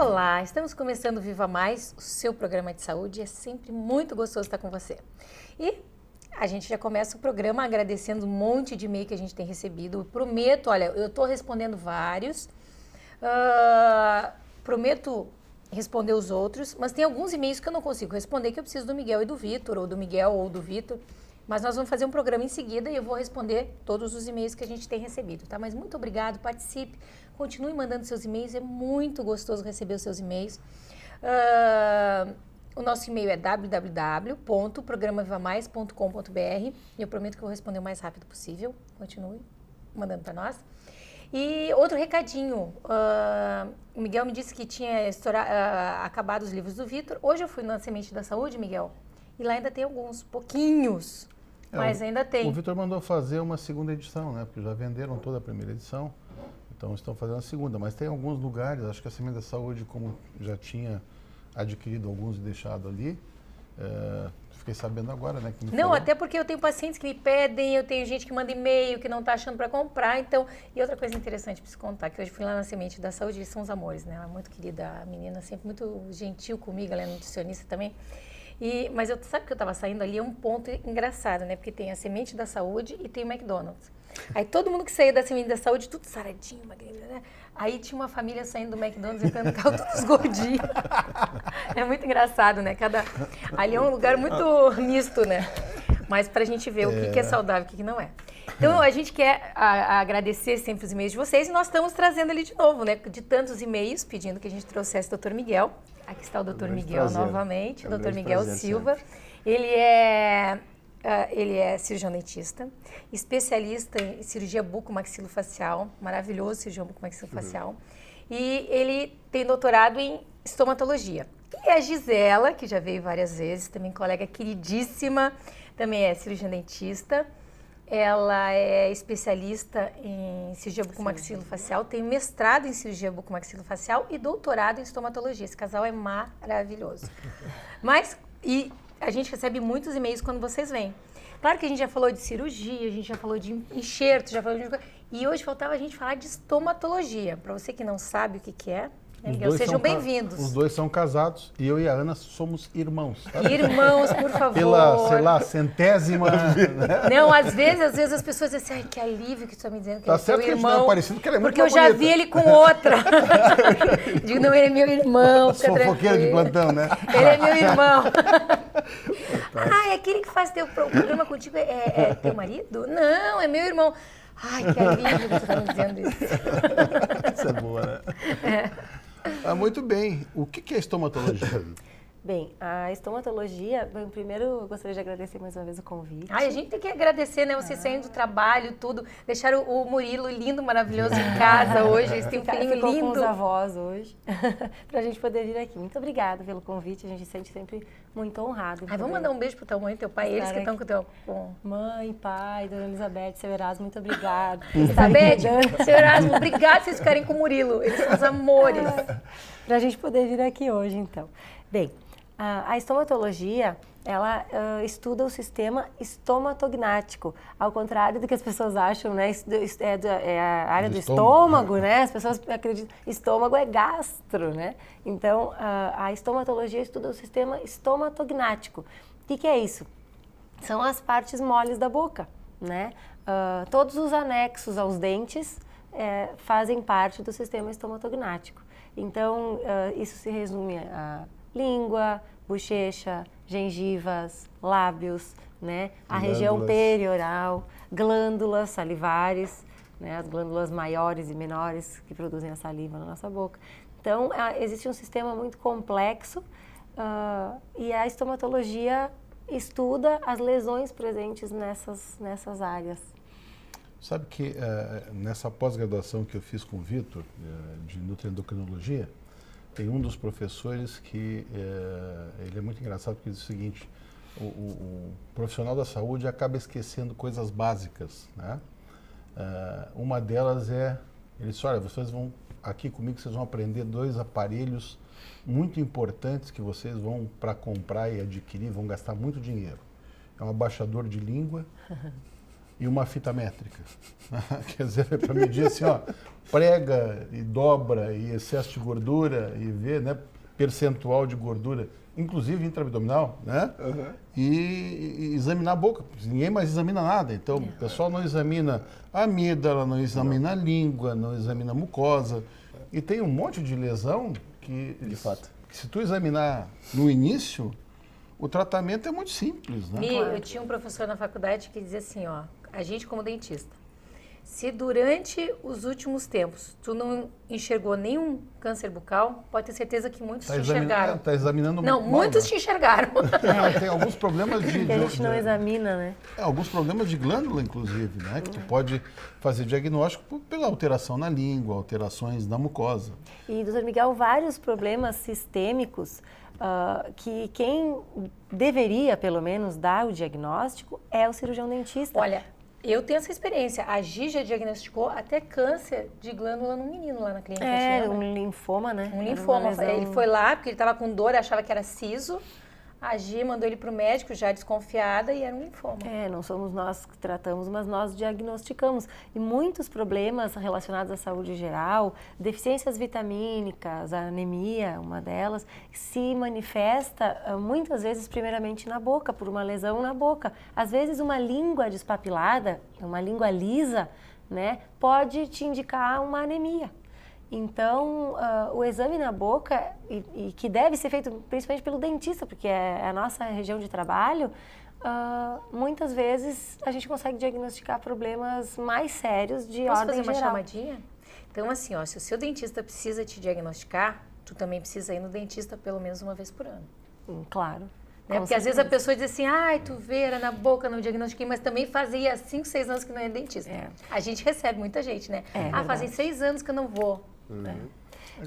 Olá, estamos começando o Viva Mais, o seu programa de saúde. É sempre muito gostoso estar com você. E a gente já começa o programa agradecendo um monte de e-mail que a gente tem recebido. Eu prometo, olha, eu estou respondendo vários, prometo responder os outros, mas tem alguns e-mails que eu não consigo responder, que eu preciso do Miguel e do Vitor, ou do Miguel ou do Vitor. Mas nós vamos fazer um programa em seguida e eu vou responder todos os e-mails que a gente tem recebido, tá? Mas muito obrigado, participe, continue mandando seus e-mails, é muito gostoso receber os seus e-mails. O nosso e-mail é www.programavivamais.com.br e eu prometo que eu vou responder o mais rápido possível. Continue mandando para nós. E outro recadinho, o Miguel me disse que tinha acabado os livros do Vitor. Hoje eu fui na Semente da Saúde, Miguel, e lá ainda tem alguns, pouquinhos, mas ainda tem. O Vitor mandou fazer uma segunda edição, né? Porque já venderam toda a primeira edição, então estão fazendo a segunda. Mas tem alguns lugares, acho que a Semente da Saúde, como já tinha adquirido alguns e deixado ali, fiquei sabendo agora, né? Que não, até porque eu tenho pacientes que me pedem, eu tenho gente que manda e-mail, que não está achando para comprar, então... E outra coisa interessante para se contar, que hoje fui lá na Semente da Saúde, eles são os amores, né? Ela é muito querida, a menina sempre muito gentil comigo, ela é nutricionista também. Mas sabe que eu estava saindo ali, é um ponto engraçado, né? Porque tem a Semente da Saúde e tem o McDonald's. Aí todo mundo que saía da Semente da Saúde, tudo saradinho, magrinho, né? Aí tinha uma família saindo do McDonald's entrando no carro, todos gordinhos. É muito engraçado, né? Ali é um lugar muito misto, né? Mas pra gente ver o que é saudável e o que não é. Então a gente quer agradecer sempre os e-mails de vocês e nós estamos trazendo ali de novo, né? De tantos e-mails pedindo que a gente trouxesse o Dr. Miguel. Aqui está o Dr. Miguel novamente, o Dr. Miguel Silva. Ele é cirurgião dentista, especialista em cirurgia bucomaxilofacial, maravilhoso cirurgião bucomaxilofacial. E ele tem doutorado em estomatologia. E a Gisela, que já veio várias vezes, também colega queridíssima, também é cirurgiã dentista. Ela é especialista em cirurgia bucomaxilofacial, tem mestrado em cirurgia bucomaxilofacial e doutorado em estomatologia. Esse casal é maravilhoso. E a gente recebe muitos e-mails quando vocês vêm. Claro que a gente já falou de cirurgia, a gente já falou de enxerto, já falou de... E hoje faltava a gente falar de estomatologia. Para você que não sabe o que é, sejam bem-vindos. Os dois são casados e eu e a Ana somos irmãos. Tá? Irmãos, por favor. Pela, sei lá, centésima... né? Não, às vezes as pessoas dizem assim, ai, que alívio que tu está me dizendo que tá é seu irmão. Tá certo que parecido, que ele é muito porque eu já vi ele com outra. Digo, não, ele é meu irmão. Fofoqueiro de plantão, né? Ele é meu irmão. É aquele que faz teu programa contigo, é teu marido? Não, é meu irmão. Ai, que alívio que tu está me dizendo isso. Isso é boa, né? Muito bem. O que é estomatologia? Bem, a estomatologia, primeiro eu gostaria de agradecer mais uma vez o convite. A gente tem que agradecer, né? Vocês saindo do trabalho, tudo. Deixaram o Murilo lindo, maravilhoso em casa hoje. Eles têm um filhinho lindo. Com os avós hoje, pra gente poder vir aqui. Muito obrigada pelo convite, a gente se sente sempre muito honrado. Vamos mandar um beijo pro tua mãe e teu pai, eles que estão com o teu... Mãe, pai, dona Elizabeth, seu Erasmo, muito obrigada. Elizabeth, seu Erasmo, obrigado por vocês ficarem com o Murilo. Eles são os amores. Pra gente poder vir aqui hoje, então. Bem, a estomatologia, ela estuda o sistema estomatognático, ao contrário do que as pessoas acham, né? É a área do estômago, né? As pessoas acreditam, estômago é gastro, né? Então, a estomatologia estuda o sistema estomatognático. O que é isso? São as partes moles da boca, né? Todos os anexos aos dentes fazem parte do sistema estomatognático. Então, isso se resume a língua, bochecha, gengivas, lábios, né? A região perioral, glândulas salivares, né? As glândulas maiores e menores que produzem a saliva na nossa boca. Então, existe um sistema muito complexo e a estomatologia estuda as lesões presentes nessas áreas. Sabe que nessa pós-graduação que eu fiz com o Vitor, de nutroendocrinologia, tem um dos professores que ele é muito engraçado porque diz o seguinte, o profissional da saúde acaba esquecendo coisas básicas, né? Uma delas ele disse, olha, vocês vão aqui comigo, vocês vão aprender 2 aparelhos muito importantes que vocês vão para comprar e adquirir, vão gastar muito dinheiro. É um abaixador de língua e uma fita métrica. Quer dizer, para medir assim, ó, prega e dobra e excesso de gordura e ver, né, percentual de gordura, inclusive intraabdominal, né? E examinar a boca. Ninguém mais examina nada. Então, o pessoal não examina a amígdala, não examina a língua, não examina a mucosa. E tem um monte de lesão que, De fato. que se tu examinar no início, o tratamento é muito simples, né? Eu tinha um professor na faculdade que dizia assim, ó, a gente como dentista, se durante os últimos tempos tu não enxergou nenhum câncer bucal, pode ter certeza que muitos te enxergaram. Está examinando Não, mal, muitos né? te enxergaram. Tem alguns problemas de... Que a gente não examina, né? Alguns problemas de glândula, inclusive, né? Que tu pode fazer diagnóstico pela alteração na língua, alterações na mucosa. E, doutor Miguel, vários problemas sistêmicos que quem deveria, pelo menos, dar o diagnóstico é o cirurgião dentista. Olha, eu tenho essa experiência. A Gi já diagnosticou até câncer de glândula num menino lá na clínica. Um linfoma, né? Um Era linfoma. uma lesão. Ele foi lá porque ele estava com dor, achava que era siso. A Gi mandou ele para o médico, já desconfiada, e era um linfoma. Não somos nós que tratamos, mas nós diagnosticamos. E muitos problemas relacionados à saúde geral, deficiências vitamínicas, a anemia, uma delas, se manifesta muitas vezes primeiramente na boca, por uma lesão na boca. Às vezes uma língua despapilada, uma língua lisa, né, pode te indicar uma anemia. Então, o exame na boca, e que deve ser feito principalmente pelo dentista, porque é a nossa região de trabalho, muitas vezes a gente consegue diagnosticar problemas mais sérios de Posso ordem fazer uma geral. chamadinha? Então, assim, ó, se o seu dentista precisa te diagnosticar, tu também precisa ir no dentista pelo menos uma vez por ano. Claro. Né? Porque às vezes a pessoa diz assim, ai, tu vê, era na boca, não diagnostiquei, mas também fazia 5, 6 anos que não é dentista. A gente recebe muita gente, né? Fazem 6 anos que eu não vou.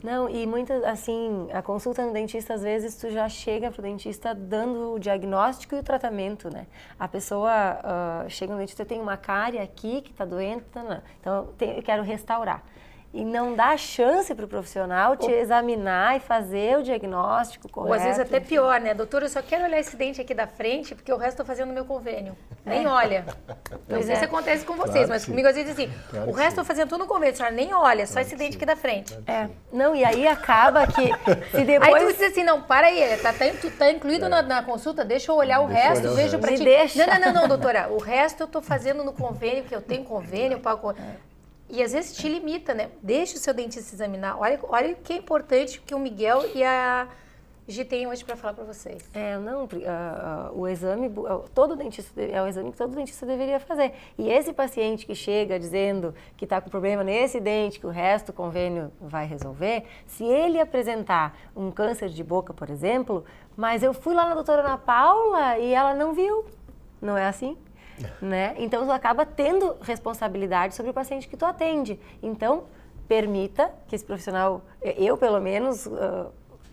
Não, e muitas, assim, a consulta no dentista, às vezes, tu já chega pro dentista dando o diagnóstico e o tratamento, né? A pessoa chega no dentista, eu tenho uma cárie aqui que tá doente, então eu quero restaurar. E não dá chance para o profissional te examinar e fazer o diagnóstico correto. Ou às vezes até pior, né? Doutora, eu só quero olhar esse dente aqui da frente, porque o resto eu tô fazendo no meu convênio. Nem olha. Não sei se acontece com vocês, mas comigo às vezes assim, o resto eu tô fazendo tudo no convênio, a senhora nem olha, só esse dente aqui da frente. Não, e aí acaba que se depois... Aí tu diz assim, não, para aí, tu tá incluído na consulta, deixa eu olhar o resto, vejo pra Me ti. deixa. Não, doutora, o resto eu tô fazendo no convênio, que eu tenho convênio, pago... E às vezes te limita, né? Deixa o seu dentista examinar. Olha o que é importante que o Miguel e a Gi têm hoje para falar para vocês. O exame, todo dentista, é o exame que todo dentista deveria fazer. E esse paciente que chega dizendo que está com problema nesse dente, que o resto do convênio vai resolver, se ele apresentar um câncer de boca, por exemplo, mas eu fui lá na doutora Ana Paula e ela não viu, não é assim? Né? Então, tu acaba tendo responsabilidade sobre o paciente que tu atende. Então, permita que esse profissional, eu pelo menos,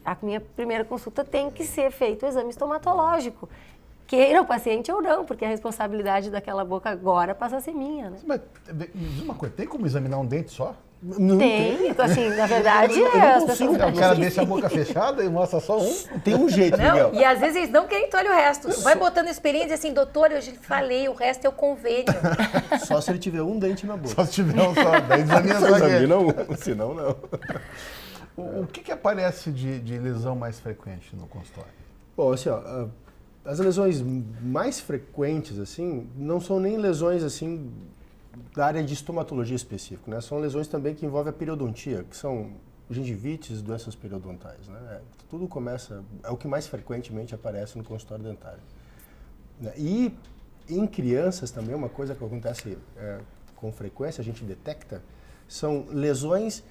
a minha primeira consulta tem que ser feito o exame estomatológico. Queira o paciente ou não, porque a responsabilidade daquela boca agora passa a ser minha, né? Mas me diz uma coisa, tem como examinar um dente só? Não Tem, assim, na verdade, eu não as consigo, pessoas... O cara deixa a boca fechada e mostra só um? tem um jeito, Não, Miguel. e às vezes eles não querem que tu olhe o resto. Vai botando experiência e diz assim, doutor, eu já falei, o resto é o convênio. Só se ele tiver um dente na boca. Só se tiver um só, daí examina só aquele. Examina um, senão não. O que aparece de lesão mais frequente no consultório? Bom, assim, ó, as lesões mais frequentes, assim, não são nem lesões, assim, da área de estomatologia específica, né? São lesões também que envolvem a periodontia, que são gingivites, doenças periodontais, né? Tudo começa, é o que mais frequentemente aparece no consultório dentário. Né? E em crianças também, uma coisa que acontece com frequência, a gente detecta, são lesões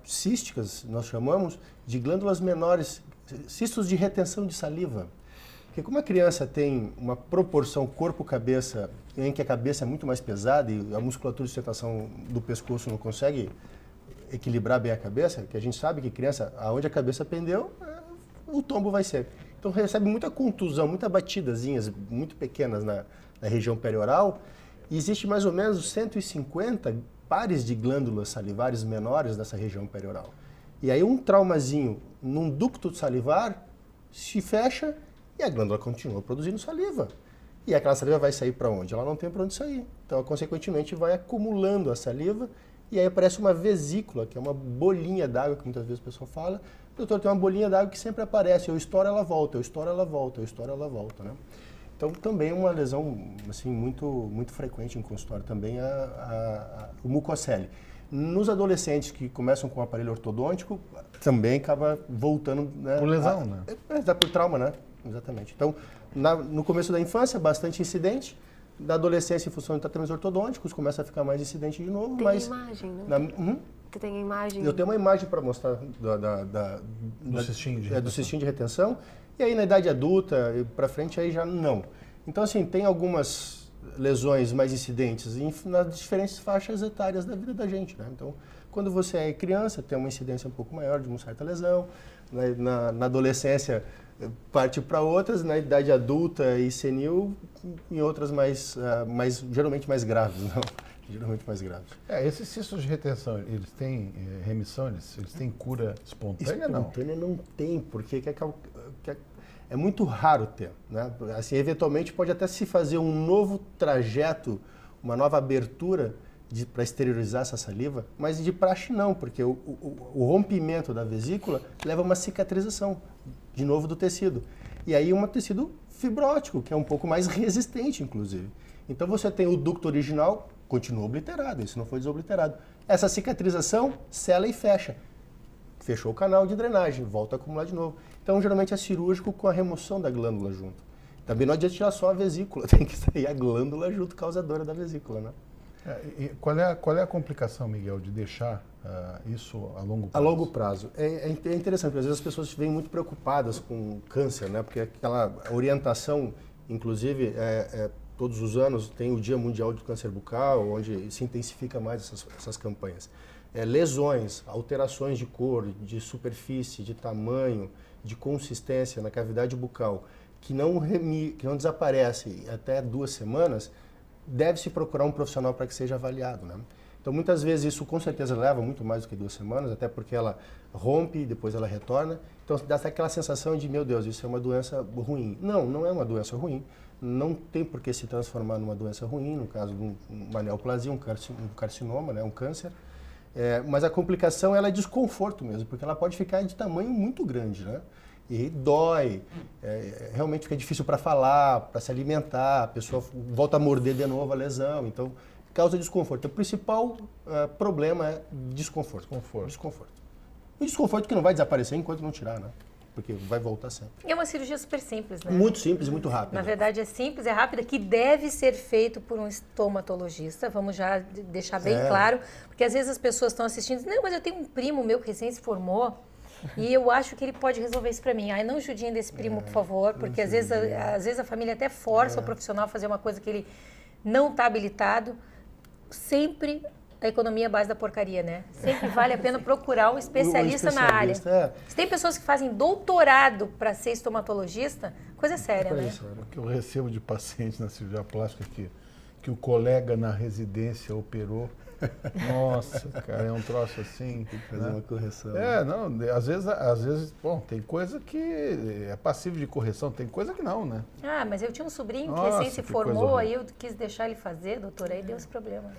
císticas, nós chamamos, de glândulas menores, cistos de retenção de saliva. Porque como a criança tem uma proporção corpo-cabeça em que a cabeça é muito mais pesada e a musculatura de sustentação do pescoço não consegue equilibrar bem a cabeça, que a gente sabe que criança, aonde a cabeça pendeu, o tombo vai ser. Então recebe muita contusão, muitas batidazinhas muito pequenas na região perioral, e existe mais ou menos 150 pares de glândulas salivares menores nessa região perioral. E aí um traumazinho num ducto salivar se fecha e a glândula continua produzindo saliva. E aquela saliva vai sair para onde? Ela não tem para onde sair. Então, consequentemente, vai acumulando a saliva e aí aparece uma vesícula, que é uma bolinha d'água, que muitas vezes o pessoal fala. Doutor, tem uma bolinha d'água que sempre aparece. Eu estouro, ela volta. Eu estouro, ela volta. Eu estouro, ela volta, né? Então, também é uma lesão assim, muito frequente em consultório, também o mucocele. Nos adolescentes que começam com o aparelho ortodôntico, também acaba voltando... Né, por lesão, né? Por trauma, né? Exatamente. Então, no começo da infância, bastante incidente. Da adolescência, em função de tratamentos ortodônticos, começa a ficar mais incidente de novo. Tem mas imagem, né? Tu tem a imagem? Eu tenho uma imagem para mostrar Do cistinho de do retenção. cistinho de retenção. E aí, na idade adulta e para frente, aí já não. Então, assim, tem algumas lesões mais incidentes nas diferentes faixas etárias da vida da gente, né? Então, quando você é criança, tem uma incidência um pouco maior de uma certa lesão. Na adolescência, parte para outras. Na idade adulta e senil, em outras geralmente mais graves, não? Geralmente mais graves. Esses cistos de retenção, eles têm remissão? Eles têm cura espontânea, não? Espontânea não tem, porque é muito raro ter, né? Assim, eventualmente pode até se fazer um novo trajeto, uma nova abertura para exteriorizar essa saliva, mas de praxe não, porque o rompimento da vesícula leva a uma cicatrização, de novo, do tecido. E aí um tecido fibrótico, que é um pouco mais resistente, inclusive. Então você tem o ducto original, continua obliterado, isso não foi desobliterado. Essa cicatrização sela e fecha. Fechou o canal de drenagem, volta a acumular de novo. Então, geralmente é cirúrgico com a remoção da glândula junto. Também não adianta tirar só a vesícula, tem que sair a glândula junto, causadora da vesícula, né? E qual é a complicação, Miguel, de deixar isso a longo prazo? A longo prazo. É interessante, porque às vezes as pessoas vêm muito preocupadas com câncer, né? Porque aquela orientação, inclusive, todos os anos tem o Dia Mundial do Câncer Bucal, onde se intensifica mais essas campanhas. Lesões, alterações de cor, de superfície, de tamanho, de consistência na cavidade bucal, que não desaparece até 2 semanas, deve-se procurar um profissional para que seja avaliado, né? Então, muitas vezes, isso com certeza leva muito mais do que 2 semanas, até porque ela rompe e depois ela retorna. Então, dá aquela sensação de, meu Deus, isso é uma doença ruim. Não, não é uma doença ruim. Não tem por que se transformar numa doença ruim, no caso de uma neoplasia, um carcinoma, né, um câncer. Mas a complicação ela é desconforto mesmo, porque ela pode ficar de tamanho muito grande, né? E dói, realmente fica difícil para falar, para se alimentar, a pessoa volta a morder de novo a lesão, então causa desconforto. O principal problema é desconforto. Desconforto. E desconforto que não vai desaparecer enquanto não tirar, né? Porque vai voltar sempre. É uma cirurgia super simples, né? Muito simples e muito rápida. Na verdade, é simples, é rápida, que deve ser feito por um estomatologista. Vamos já deixar bem claro, porque às vezes as pessoas estão assistindo, não, mas eu tenho um primo meu que recém se formou e eu acho que ele pode resolver isso para mim. Ai, não judiem desse primo, por favor, porque às vezes a família até força o profissional a fazer uma coisa que ele não está habilitado. Sempre a economia é a base da porcaria, né? Sempre vale a pena procurar um especialista na área. Se tem pessoas que fazem doutorado para ser estomatologista, coisa séria, né? O que eu recebo de pacientes na cirurgia plástica que o colega na residência operou. Nossa, cara, é um troço assim. Tem que fazer uma correção. Não, às vezes, bom, tem coisa que é passível de correção, tem coisa que não, né? Ah, mas eu tinha um sobrinho que Nossa, recém se que coisa formou, aí horrível. eu quis deixar ele fazer, doutor, aí deu esse problema.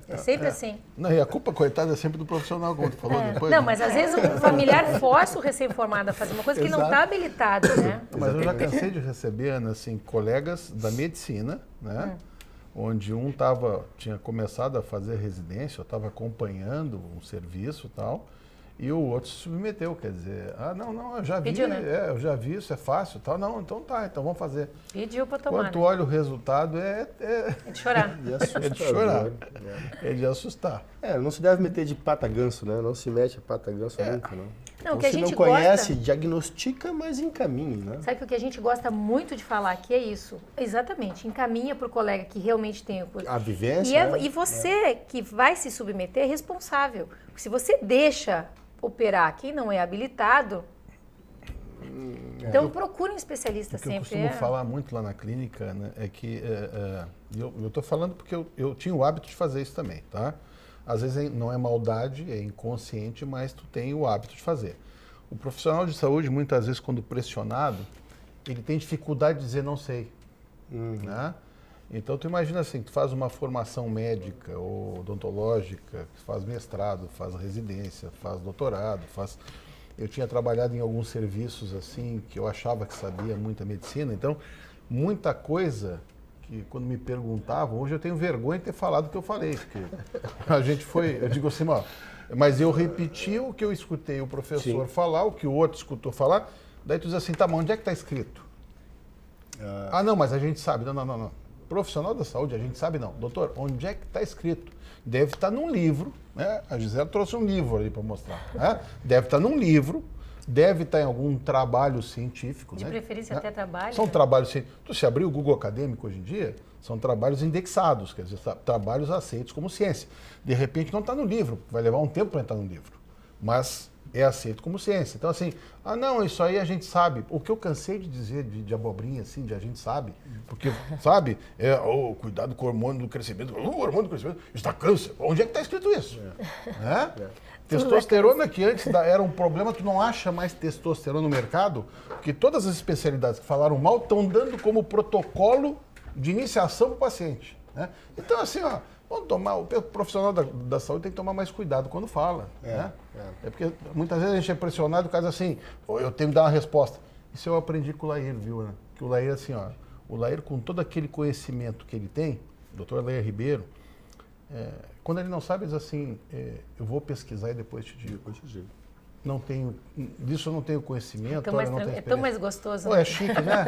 É sempre assim. Não, e a culpa, coitada, é sempre do profissional, como tu falou depois. Não, né? mas às vezes o familiar força o recém-formado a fazer uma coisa que não Exato. está habilitado, né? Mas eu já cansei de receber, Ana, assim, colegas da medicina, né? Onde um tinha começado a fazer residência, eu estava acompanhando um serviço e tal, e o outro se submeteu, quer dizer, não, eu já vi, Pediu, né? eu já vi, isso é fácil e tal, não, então vamos fazer. Pediu para tomar, Quando tu né? olha o resultado, É de chorar. E é de chorar, é de assustar. Não se deve meter de pata ganso, né? Não se mete a pata ganso nunca, não. Não, o Então, que a se gente não conhece, gosta... diagnostica, mas encaminhe, né? Sabe que o que a gente gosta muito de falar aqui é isso. Exatamente. Encaminha para o colega que realmente tem A vivência, E você que vai se submeter é responsável. Porque se você deixa operar quem não é habilitado, então procure um especialista O que eu sempre. costumo falar muito lá na clínica, né, é que eu estou falando porque eu tinha o hábito de fazer isso também, tá? Às vezes não é maldade, é inconsciente, mas tu tem o hábito de fazer. O profissional de saúde, muitas vezes, quando pressionado, ele tem dificuldade de dizer não sei. né? Então, tu imagina assim, tu faz uma formação médica ou odontológica, faz mestrado, faz residência, faz doutorado, Eu tinha trabalhado em alguns serviços assim, que eu achava que sabia muita medicina, então, muita coisa que quando me perguntavam, hoje eu tenho vergonha de ter falado o que eu falei, porque a gente eu digo assim, ó, mas eu repeti o que eu escutei o professor falar, o que o outro escutou falar, daí tu diz assim, tá, mas onde é que está escrito? Não, mas a gente sabe, não. Profissional da saúde, a gente sabe não. Doutor, onde é que está escrito? Deve estar num livro, né? A Gisela trouxe um livro ali para mostrar. Né? Deve estar num livro, deve estar em algum trabalho científico. De né? preferência até trabalho. São trabalhos científicos. Tu se abrir o Google Acadêmico hoje em dia, são trabalhos indexados, quer dizer, trabalhos aceitos como ciência. De repente não está no livro, vai levar um tempo para entrar no livro. Mas é aceito como ciência. Então, assim, não, isso aí a gente sabe. O que eu cansei de dizer de abobrinha, assim, de a gente sabe, porque, sabe, cuidado com o hormônio do crescimento. O hormônio do crescimento está câncer. Onde é que está escrito isso? Testosterona, que antes era um problema, tu não acha mais testosterona no mercado, porque todas as especialidades que falaram mal estão dando como protocolo de iniciação para o paciente. Né? Então, assim, o profissional da saúde tem que tomar mais cuidado quando fala. Né? É porque muitas vezes a gente é pressionado por causa assim, eu tenho que dar uma resposta. Isso eu aprendi com o Lair, viu? Né? Que o Lair, assim, o Lair, com todo aquele conhecimento que ele tem, o doutor Lair Ribeiro, quando ele não sabe, ele diz assim, eu vou pesquisar e depois te digo. Disso eu não tenho conhecimento. É tão mais gostoso. Pô, é chique, né?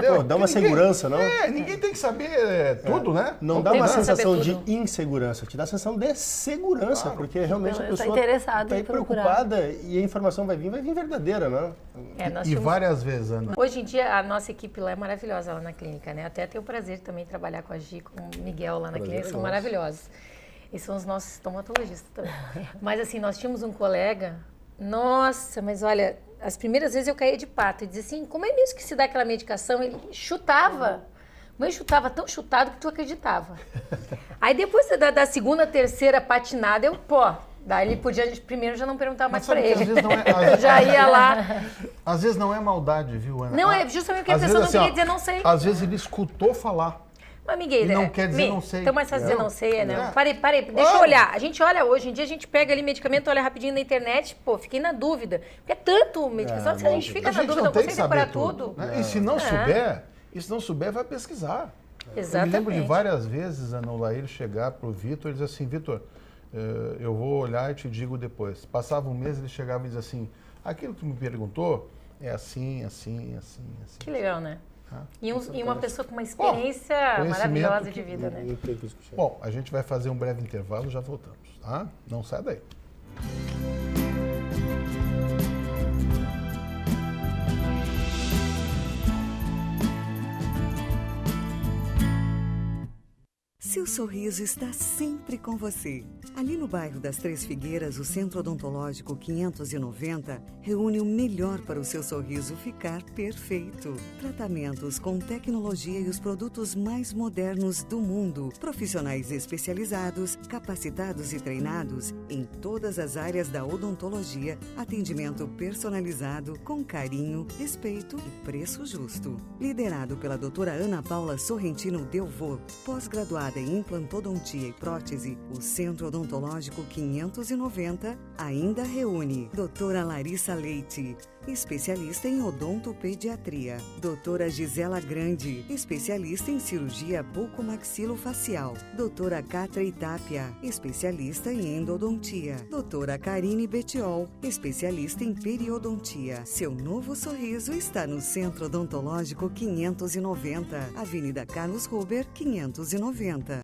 Não, dá uma segurança, não? Ninguém tem que saber tudo, né? Não dá uma sensação de insegurança, te dá a sensação de segurança, porque realmente a pessoa está preocupada e a informação vai vir verdadeira, né? E várias vezes, Ana. Hoje em dia, a nossa equipe lá é maravilhosa lá na clínica, né? Até tenho o prazer de também trabalhar com a Gi, com o Miguel lá na clínica, são maravilhosos. E são os nossos estomatologistas também. Mas assim, nós tínhamos um colega, nossa, mas olha, as primeiras vezes eu caía de pato e dizia assim, como é mesmo que se dá aquela medicação? Ele chutava, mas chutava tão chutado que tu acreditava. Aí depois da segunda, terceira patinada, daí ele podia, primeiro já não perguntar mais pra ele. Às vezes não é, já ia lá. Às vezes não é maldade, viu, Ana? Não, é justamente porque a pessoa não queria dizer não sei. Às vezes ele escutou falar. Mas, Miguel, não quer dizer não sei. Então, mais fácil dizer não sei, né? Parei, deixa eu olhar. A gente olha hoje em dia, a gente pega ali medicamento, olha rapidinho na internet, fiquei na dúvida. Porque é tanto medicação que a gente fica na dúvida, não consegue decorar tudo. Né? E se não souber, vai pesquisar. Exatamente. Eu me lembro de várias vezes, Ana, o Lair chegar pro Vitor e dizer assim, Vitor, eu vou olhar e te digo depois. Passava um mês, ele chegava e dizia assim, aquilo que tu me perguntou é assim. Que legal, né? E uma pessoa com uma experiência maravilhosa de vida, né? Bom, a gente vai fazer um breve intervalo, já voltamos, tá? Não sai daí. Seu sorriso está sempre com você. Ali no bairro das Três Figueiras, o Centro Odontológico 590 reúne o melhor para o seu sorriso ficar perfeito. Tratamentos com tecnologia e os produtos mais modernos do mundo. Profissionais especializados, capacitados e treinados em todas as áreas da odontologia. Atendimento personalizado, com carinho, respeito e preço justo. Liderado pela doutora Ana Paula Sorrentino Delvaux, pós-graduada em implantodontia e prótese, o Centro Odontológico 590 ainda reúne doutora Larissa Leite, especialista em odontopediatria, doutora Gisela Grande, especialista em cirurgia bucomaxilofacial, doutora Catra Itápia, especialista em endodontia, doutora Karine Betiol, especialista em periodontia. Seu novo sorriso está no Centro Odontológico 590, Avenida Carlos Ruber, 590.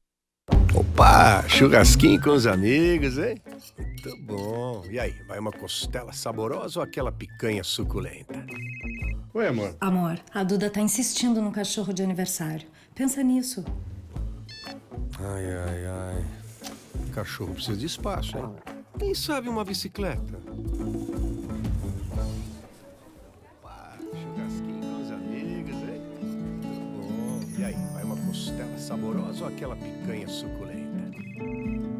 Opa, churrasquinho com os amigos, hein? Muito bom. E aí, vai uma costela saborosa ou aquela picanha suculenta? Oi, amor. Amor, a Duda tá insistindo no cachorro de aniversário. Pensa nisso. Ai. Cachorro precisa de espaço, hein? Quem sabe uma bicicleta? Opa, churrasquinho com os amigos, hein? Muito bom. E aí, vai uma costela saborosa ou aquela picanha suculenta?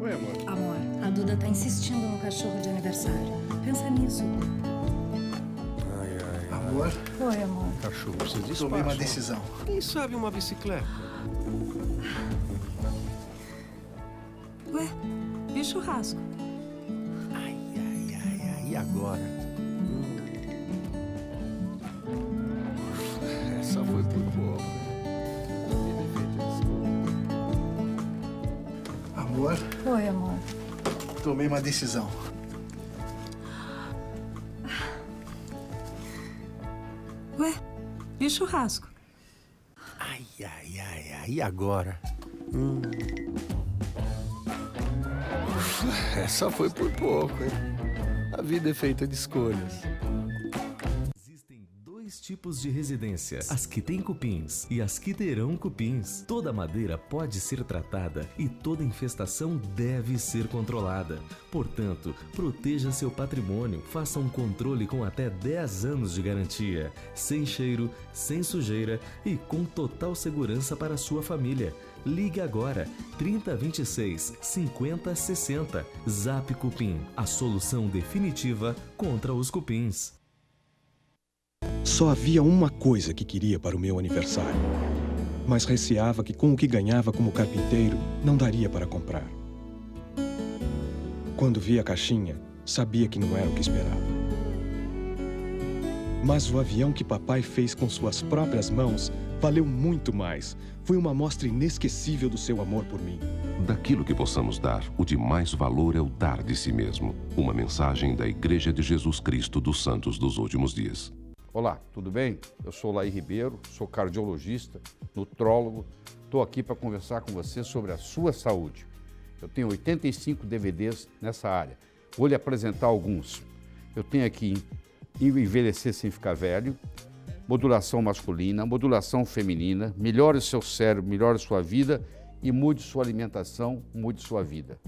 Oi, amor. Amor, a Duda tá insistindo no cachorro de aniversário. Pensa nisso. Ai. Amor, Oi, amor. Cachorro precisa de tomei uma espaço. decisão. Quem sabe uma bicicleta? Ué, e o churrasco? Ai, ai, ai, ai, e agora? Essa foi por pouco. Amor, Oi, amor. tomei uma decisão. Ué, e o churrasco? Ai, ai, ai, ai, e agora? Essa foi por pouco, hein? A vida é feita de escolhas. Existem dois tipos de residência, as que têm cupins e as que terão cupins. Toda madeira pode ser tratada e toda infestação deve ser controlada. Portanto, proteja seu patrimônio, faça um controle com até 10 anos de garantia, sem cheiro, sem sujeira e com total segurança para a sua família. Ligue agora, 3026 5060. Zap Cupim, a solução definitiva contra os cupins. Só havia uma coisa que queria para o meu aniversário, mas receava que com o que ganhava como carpinteiro não daria para comprar. Quando vi a caixinha, sabia que não era o que esperava. Mas o avião que papai fez com suas próprias mãos valeu muito mais. Foi uma mostra inesquecível do seu amor por mim. Daquilo que possamos dar, o de mais valor é o dar de si mesmo. Uma mensagem da Igreja de Jesus Cristo dos Santos dos Últimos Dias. Olá, tudo bem? Eu sou Laí Ribeiro, sou cardiologista, nutrólogo. Estou aqui para conversar com você sobre a sua saúde. Eu tenho 85 DVDs nessa área. Vou lhe apresentar alguns. Eu tenho aqui Envelhecer Sem Ficar Velho, Modulação Masculina, Modulação Feminina, Melhore o Seu Cérebro, Melhore Sua Vida e Mude Sua Alimentação, Mude Sua Vida.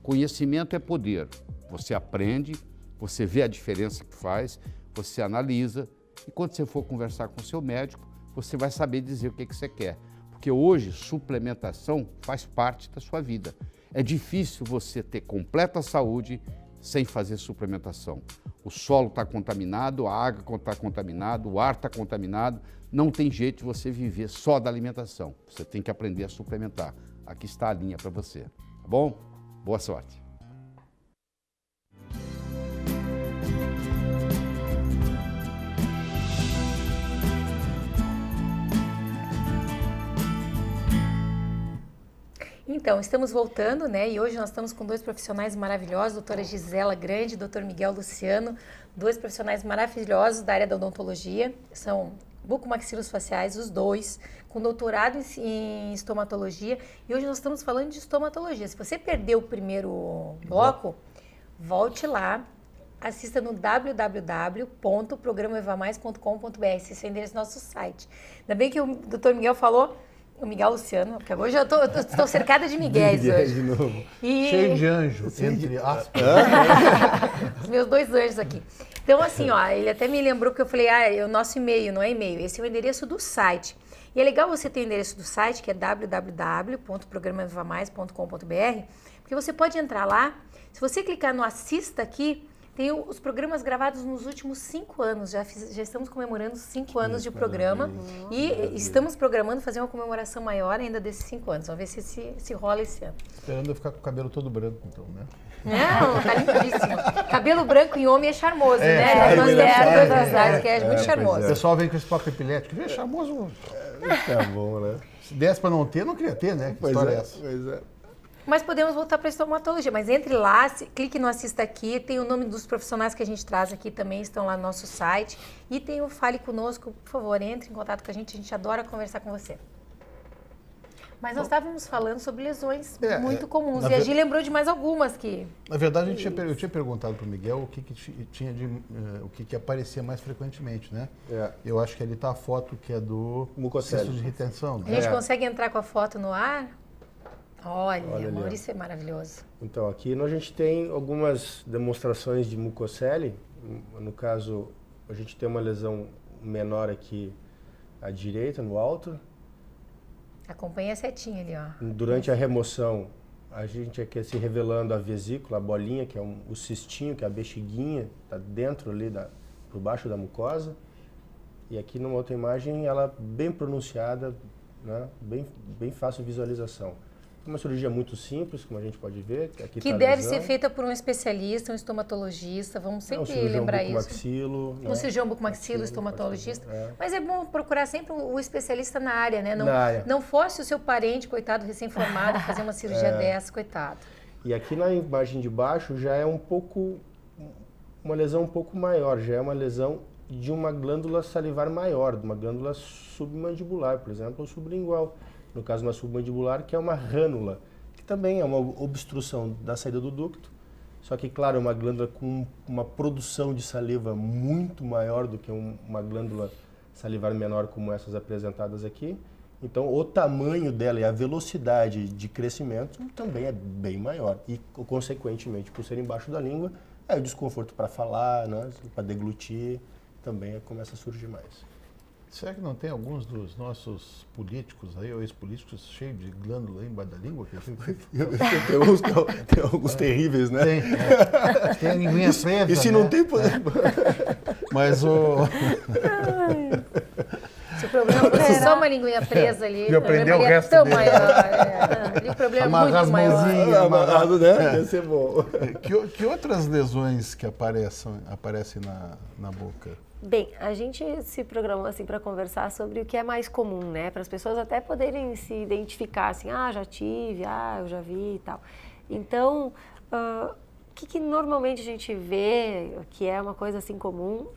Conhecimento é poder. Você aprende, você vê a diferença que faz, você analisa e quando você for conversar com o seu médico, você vai saber dizer o que você quer. Porque hoje, suplementação faz parte da sua vida. É difícil você ter completa saúde sem fazer suplementação. O solo está contaminado, a água está contaminada, o ar está contaminado. Não tem jeito de você viver só da alimentação. Você tem que aprender a suplementar. Aqui está a linha para você. Tá bom? Boa sorte. Então, estamos voltando, né? E hoje nós estamos com dois profissionais maravilhosos, doutora Gisela Grande e doutor Miguel Luciano, dois profissionais maravilhosos da área da odontologia, são bucomaxilofaciais, os dois, com doutorado em estomatologia, e hoje nós estamos falando de estomatologia. Se você perdeu o primeiro bloco, volte lá, assista no www.programaevamais.com.br, esse é o endereço do nosso site. Ainda bem que o doutor Miguel falou, o Miguel Luciano, porque agora eu já estou cercada de Miguéis hoje. De novo. Cheio de anjo, entre aspas. Os meus dois anjos aqui. Então, assim, ó, ele até me lembrou que eu falei, é o nosso e-mail, não é e-mail, esse é o endereço do site. E é legal você ter o endereço do site, que é www.programaevamais.com.br, porque você pode entrar lá, se você clicar no Assista aqui, tem os programas gravados nos últimos 5 anos, já estamos comemorando 5 anos de programa e estamos programando fazer uma comemoração maior ainda desses 5 anos. Vamos ver se rola esse ano. Esperando eu ficar com o cabelo todo branco, então, né? Não, tá lindíssimo. Cabelo branco em homem é charmoso, né? Nós temos áreas que é muito charmoso. O pessoal vem com esse papo epilético, é charmoso. Tá bom, né? Se desse para não ter, não queria ter, né? Que história é essa? Pois é. Mas podemos voltar para a estomatologia. Mas entre lá, clique no Assista Aqui, tem o nome dos profissionais que a gente traz aqui também, estão lá no nosso site. E tem o Fale Conosco, por favor, entre em contato com a gente adora conversar com você. Mas nós estávamos falando sobre lesões muito comuns. E a Gi lembrou de mais algumas que... Na verdade, eu tinha perguntado para o Miguel o que aparecia mais frequentemente, né? Eu acho que ali está a foto que é do cisto de retenção. Né? A gente consegue entrar com a foto no ar? Olha amor, isso é maravilhoso. Então, aqui a gente tem algumas demonstrações de mucocele. No caso, a gente tem uma lesão menor aqui à direita, no alto. Acompanha a setinha ali, ó. Durante a remoção, a gente aqui se revelando a vesícula, a bolinha, que é o cistinho, que é a bexiguinha, está dentro ali, por baixo da mucosa. E aqui numa outra imagem, ela bem pronunciada, né? Bem fácil de visualização. Uma cirurgia muito simples, como a gente pode ver. Aqui que tá deve ser feita por um especialista, um estomatologista, vamos sempre lembrar isso. Bucomaxilo, um cirurgião bucomaxilo, estomatologista. Mas é bom procurar sempre o especialista na área, né? Não fosse o seu parente, coitado, recém-formado, fazer uma cirurgia dessa, coitado. E aqui na imagem de baixo já é uma lesão um pouco maior, já é uma lesão de uma glândula salivar maior, de uma glândula submandibular, por exemplo, ou sublingual. No caso, uma submandibular, que é uma rânula, que também é uma obstrução da saída do ducto. Só que, claro, é uma glândula com uma produção de saliva muito maior do que uma glândula salivar menor como essas apresentadas aqui. Então, o tamanho dela e a velocidade de crescimento também é bem maior. E, consequentemente, por ser embaixo da língua, o desconforto para falar, né, para deglutir, também começa a surgir mais. Será que não tem alguns dos nossos políticos aí, ou ex-políticos, cheios de glândula aí embaixo da língua? Tem alguns terríveis, né? Tem a linguinha presa. E se não tem... Mas o... Se o problema fosse só uma linguinha presa ali, o problema o resto tão dele. maior. Ali o problema é muito maior. Amarrado, né? Ia ser bom. Que outras lesões que aparecem na boca? Bem, a gente se programou assim para conversar sobre o que é mais comum, né? Para as pessoas até poderem se identificar, assim, já tive, eu já vi e tal. Então, o que normalmente a gente vê que é uma coisa assim comum?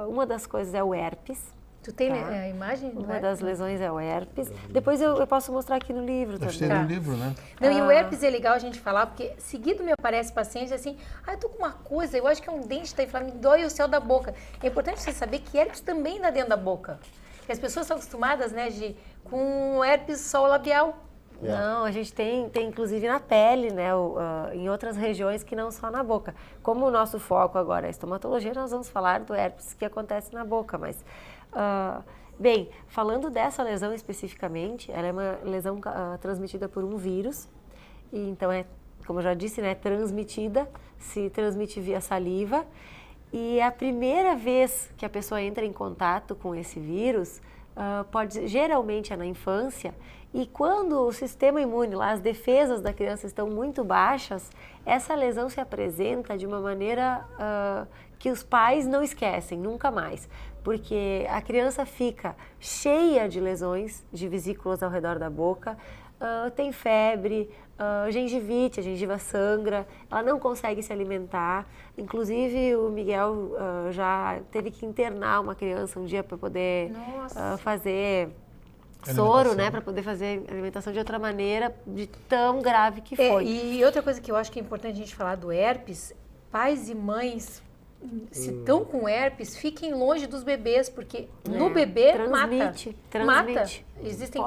Uma das coisas é o herpes. Tu tem a imagem? Uma das lesões é o herpes. Depois eu posso mostrar aqui no livro também. Tem no livro, né? Não, e o herpes é legal a gente falar, porque seguido me aparece paciente assim, eu tô com uma coisa, eu acho que é um dente tá inflamado, me dói o céu da boca. É importante você saber que herpes também dá dentro da boca. Porque as pessoas são acostumadas, né, com herpes só labial. Não, a gente tem inclusive na pele, né, em outras regiões que não só na boca. Como o nosso foco agora é a estomatologia, nós vamos falar do herpes que acontece na boca, mas... bem, falando dessa lesão especificamente, ela é uma lesão transmitida por um vírus, e então como eu já disse, né, se transmite via saliva, e a primeira vez que a pessoa entra em contato com esse vírus, geralmente é na infância, e quando o sistema imune, as defesas da criança estão muito baixas, essa lesão se apresenta de uma maneira que os pais não esquecem, nunca mais. Porque a criança fica cheia de lesões de vesículas ao redor da boca, tem febre, gengivite, a gengiva sangra, ela não consegue se alimentar. Inclusive o Miguel já teve que internar uma criança um dia para poder fazer soro, né, para poder fazer alimentação de outra maneira, de tão grave que foi. E outra coisa que eu acho que é importante a gente falar do herpes, pais e mães, se estão com herpes, fiquem longe dos bebês, porque no bebê transmite. mata. Existem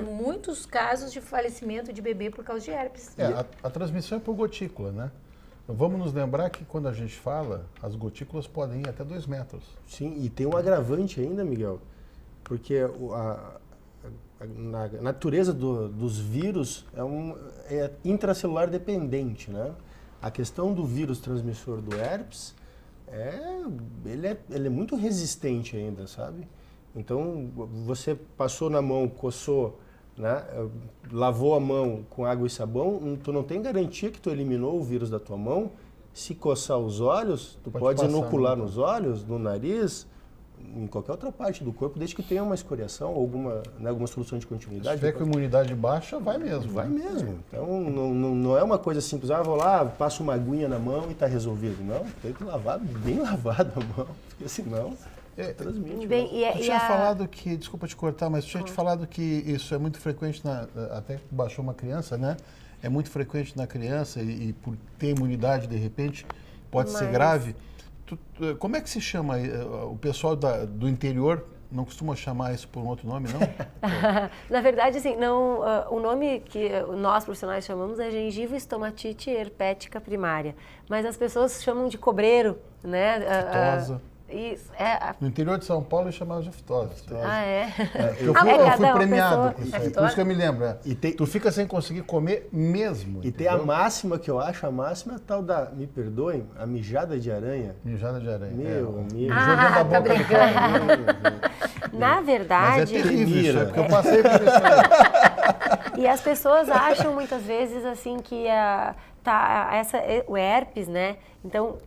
muitos casos de falecimento de bebê por causa de herpes. A transmissão é por gotícula, né? Vamos nos lembrar que quando a gente fala, as gotículas podem ir até 2 metros. Sim, e tem um agravante ainda, Miguel, porque a natureza dos vírus é intracelular dependente, né? A questão do vírus transmissor do herpes, ele é muito resistente ainda, sabe? Então, você passou na mão, coçou, né? Lavou a mão com água e sabão, tu não tem garantia que tu eliminou o vírus da tua mão. Se coçar os olhos, tu pode inocular nos olhos, no nariz, em qualquer outra parte do corpo, desde que tenha uma escoriação ou alguma solução de continuidade. Se tiver com imunidade baixa, vai mesmo. Vai mesmo. Então, não é uma coisa simples, vou lá, passo uma aguinha na mão e está resolvido. Não, tem que lavar bem lavada a mão, porque senão transmite. Eu tinha falado que, desculpa te cortar, mas eu tinha te falado que isso é muito frequente, até que baixou uma criança, né? É muito frequente na criança e por ter imunidade, de repente, pode ser grave. Como é que se chama? O pessoal do interior não costuma chamar isso por um outro nome, não? Na verdade, assim, não, o nome que nós profissionais chamamos é gengiva-estomatite herpética primária. Mas as pessoas chamam de cobreiro, né? Aftosa. Isso, No interior de São Paulo eles chamavam de aftose. Ah, é? Eu fui premiado com isso aí, por isso que eu me lembro. Tu fica sem conseguir comer mesmo. E tem a máxima que eu acho, a máxima é a tal da, me perdoem, a mijada de aranha. Mijada de aranha. Meu amigo. Tá brincando. Na verdade... Mas é terrível isso, porque eu passei por isso aí. E as pessoas acham muitas vezes assim que o herpes, né? Então,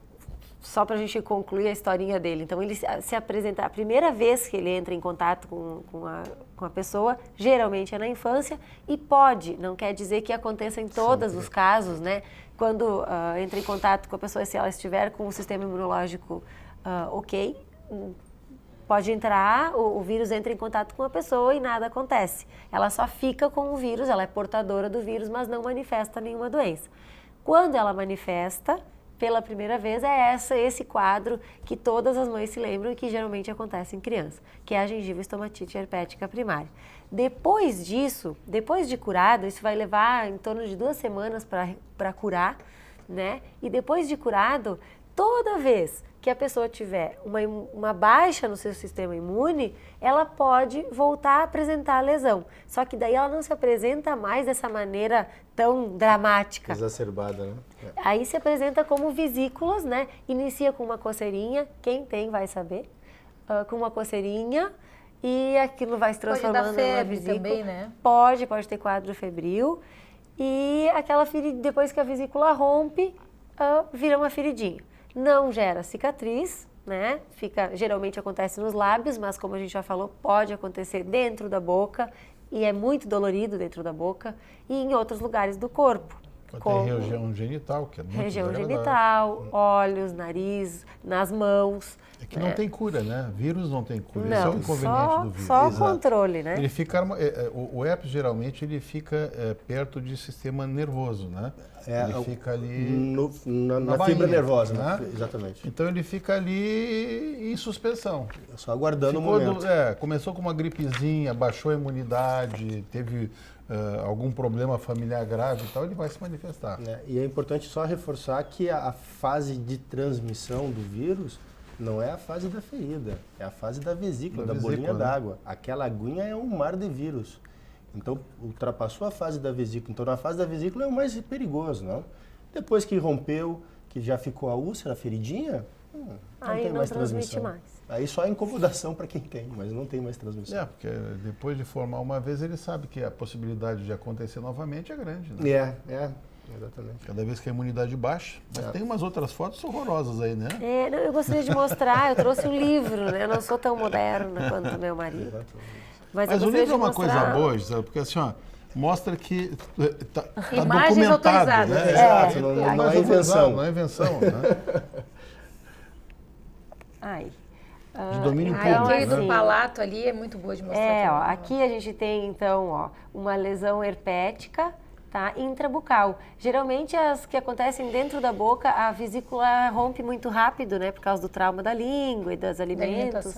só para a gente concluir a historinha dele. Então, ele se apresenta, a primeira vez que ele entra em contato com a pessoa, geralmente é na infância, e pode, não quer dizer que aconteça em todos os casos, né? Quando entra em contato com a pessoa, se ela estiver com o sistema imunológico ok, pode entrar, o vírus entra em contato com a pessoa e nada acontece. Ela só fica com o vírus, ela é portadora do vírus, mas não manifesta nenhuma doença. Quando ela manifesta, pela primeira vez, é esse quadro que todas as mães se lembram e que geralmente acontece em criança, que é a gengiva-estomatite herpética primária. Depois disso, depois de curado, isso vai levar em torno de 2 semanas para curar, né? E depois de curado, toda vez que a pessoa tiver uma baixa no seu sistema imune, ela pode voltar a apresentar a lesão. Só que daí ela não se apresenta mais dessa maneira tão dramática. Exacerbada, né? Aí se apresenta como vesículas, né? Inicia com uma coceirinha, quem tem vai saber, com uma coceirinha, e aquilo vai se transformando pode dar febre numa vesícula. Também, né? Pode ter quadro febril. E aquela ferida, depois que a vesícula rompe, vira uma feridinha. Não gera cicatriz, né? Geralmente acontece nos lábios, mas como a gente já falou, pode acontecer dentro da boca e é muito dolorido dentro da boca e em outros lugares do corpo. Pode ter região genital, que é muito região genital, olhos, nariz, nas mãos. É que não tem cura, né? Vírus não tem cura. Não, esse é o inconveniente do vírus. Só o controle, né? Ele fica, o herpes geralmente ele fica perto de sistema nervoso, né? Ele fica ali na fibra nervosa, né? Exatamente. Então ele fica ali em suspensão. Só aguardando o momento. Começou com uma gripezinha, baixou a imunidade, teve algum problema familiar grave e tal, ele vai se manifestar. E é importante só reforçar que a fase de transmissão do vírus não é a fase da ferida, é a fase da vesícula, da bolinha d'água. Aquela aguinha é um mar de vírus. Então, ultrapassou a fase da vesícula. Então, na fase da vesícula é o mais perigoso, não? Depois que rompeu, que já ficou a úlcera, a feridinha, não tem mais transmissão. Aí só é incomodação para quem tem, mas não tem mais transmissão. Porque depois de formar uma vez, ele sabe que a possibilidade de acontecer novamente é grande, né? Exatamente. Cada vez que a imunidade baixa. Mas tem umas outras fotos horrorosas aí, né? Eu gostaria de mostrar, eu trouxe um livro, né? Eu não sou tão moderna quanto meu marido. Mas o livro é uma coisa boa, Gisela, porque assim, mostra que tá documentado, né? Exato, não é invenção. Não é invenção, né? De domínio público, aquele do palato ali é muito boa de mostrar. Aqui a gente tem, então, uma lesão herpética, tá? Intrabucal. Geralmente as que acontecem dentro da boca, a vesícula rompe muito rápido, né? Por causa do trauma da língua e dos alimentos.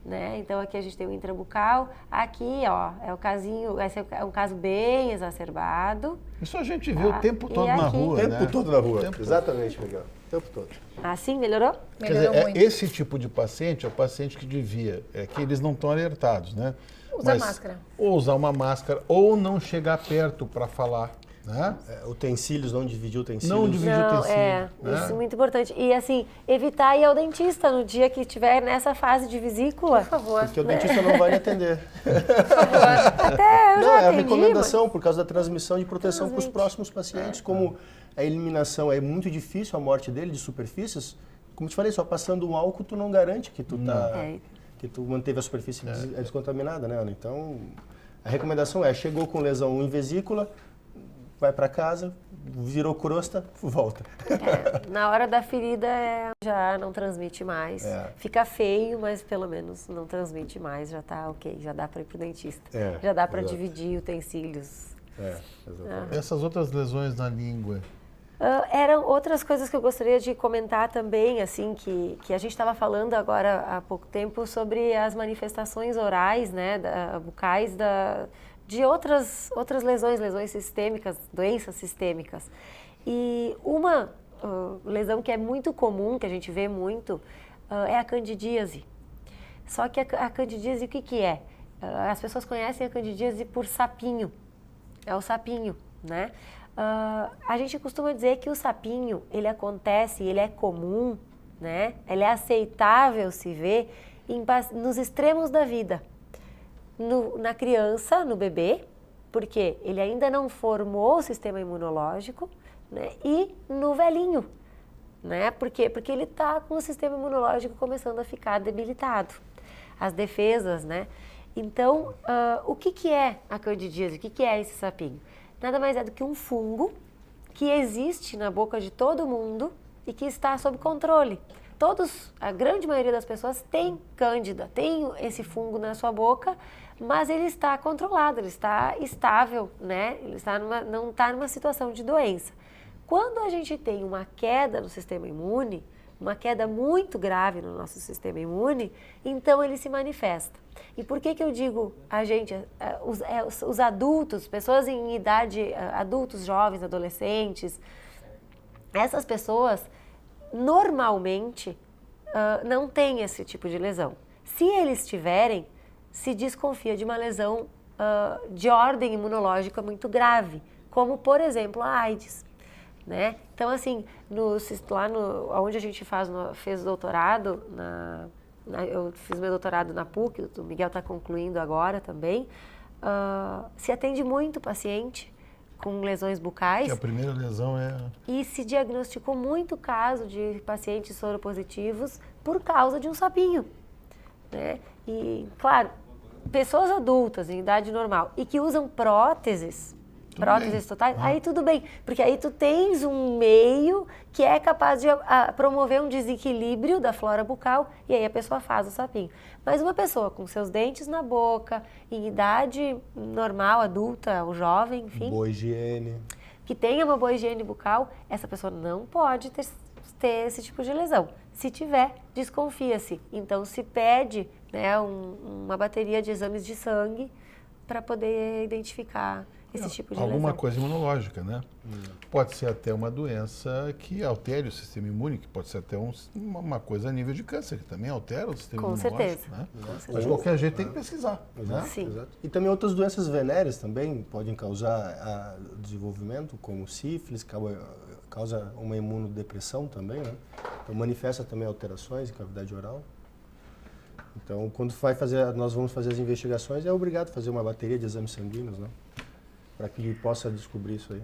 Né? Então aqui a gente tem o intrabucal. Aqui, é o casinho, esse é um caso bem exacerbado. Isso a gente viu o tempo todo na rua, né? O tempo todo na rua. Exatamente, Miguel. O tempo todo. Assim, melhorou? Melhorou muito. Esse tipo de paciente é o paciente que devia, que eles não estão alertados, né? Usar máscara. Ou usar uma máscara, ou não chegar perto para falar, né? Utensílios, não dividir utensílios. Não dividir utensílios. Isso é muito importante. E assim, evitar ir ao dentista no dia que estiver nessa fase de vesícula. Por favor. Porque o dentista não vai lhe atender. Por favor. Até eu já é a atendi, recomendação por causa da transmissão de proteção para os próximos pacientes. Como a eliminação é muito difícil, a morte dele de superfícies, como te falei, só passando um álcool tu não garante que tu que tu manteve a superfície descontaminada, né, Ana? Então, a recomendação chegou com lesão em vesícula, vai para casa, virou crosta, volta. Na hora da ferida já não transmite mais. Fica feio, mas pelo menos não transmite mais, já tá ok, já dá para ir pro dentista. Já dá para dividir utensílios. Exatamente. Essas outras lesões na língua? Eram outras coisas que eu gostaria de comentar também, assim, que a gente estava falando agora há pouco tempo sobre as manifestações orais, né, bucais de outras lesões sistêmicas, doenças sistêmicas. E uma lesão que é muito comum, que a gente vê muito, é a candidíase. Só que a candidíase, o que é? As pessoas conhecem a candidíase por sapinho, é o sapinho, né? A gente costuma dizer que o sapinho, ele acontece, ele é comum, né? Ele é aceitável se ver nos extremos da vida. Na criança, no bebê, porque ele ainda não formou o sistema imunológico, né? E no velhinho, né? Por quê? Porque ele está com o sistema imunológico começando a ficar debilitado. As defesas, né? Então, o que é a candidíase? O que é esse sapinho? Nada mais é do que um fungo que existe na boca de todo mundo e que está sob controle. A grande maioria das pessoas tem cândida, tem esse fungo na sua boca, mas ele está controlado, ele está estável, né? Ele não está numa situação de doença. Quando a gente tem uma queda no sistema imune, uma queda muito grave no nosso sistema imune, então ele se manifesta. E por que eu digo os adultos, pessoas em idade, adultos, jovens, adolescentes, essas pessoas normalmente não têm esse tipo de lesão. Se eles tiverem, se desconfia de uma lesão de ordem imunológica muito grave, como, por exemplo, a AIDS. Né? Então, assim, onde a gente fez doutorado, eu fiz meu doutorado na PUC, o Miguel está concluindo agora também, se atende muito paciente com lesões bucais. Que a primeira lesão é... E se diagnosticou muito caso de pacientes soropositivos por causa de um sapinho. Né? E, claro, pessoas adultas em idade normal e que usam próteses totais, aí tudo bem, porque aí tu tens um meio que é capaz de promover um desequilíbrio da flora bucal e aí a pessoa faz o sapinho. Mas uma pessoa com seus dentes na boca, em idade normal, adulta ou jovem, enfim, boa higiene, que tenha uma boa higiene bucal, essa pessoa não pode ter esse tipo de lesão. Se tiver, desconfia-se. Então se pede, né, uma bateria de exames de sangue para poder identificar esse tipo de lesão. Alguma coisa imunológica, né? Pode ser até uma doença que altere o sistema imune, que pode ser até uma coisa a nível de câncer, que também altera o sistema imunológico. Certeza. Né? Com certeza. Mas de qualquer jeito tem que pesquisar. Né? Sim. Exato. E também outras doenças venéreas também podem causar desenvolvimento, como sífilis, causa uma imunodepressão também, né? Então manifesta também alterações em cavidade oral. Então, quando nós vamos fazer as investigações, é obrigado a fazer uma bateria de exames sanguíneos, né? Para que ele possa descobrir isso aí.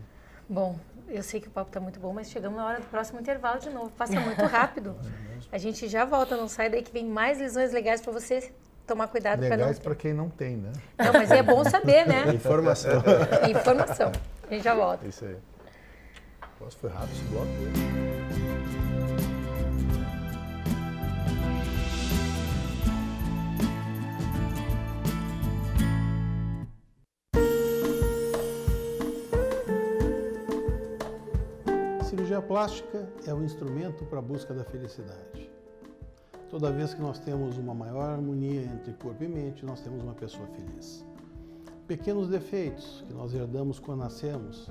Bom, eu sei que o papo está muito bom, mas chegamos na hora do próximo intervalo de novo. Passa muito rápido. A gente já volta, não sai daí que vem mais lições legais para você tomar cuidado. Legais para quem não tem, né? Não, mas é bom saber, né? Informação. Informação. A gente já volta. Isso aí. Nossa, foi rápido esse bloco. Cirurgia plástica é um instrumento para a busca da felicidade. Toda vez que nós temos uma maior harmonia entre corpo e mente, nós temos uma pessoa feliz. Pequenos defeitos que nós herdamos quando nascemos,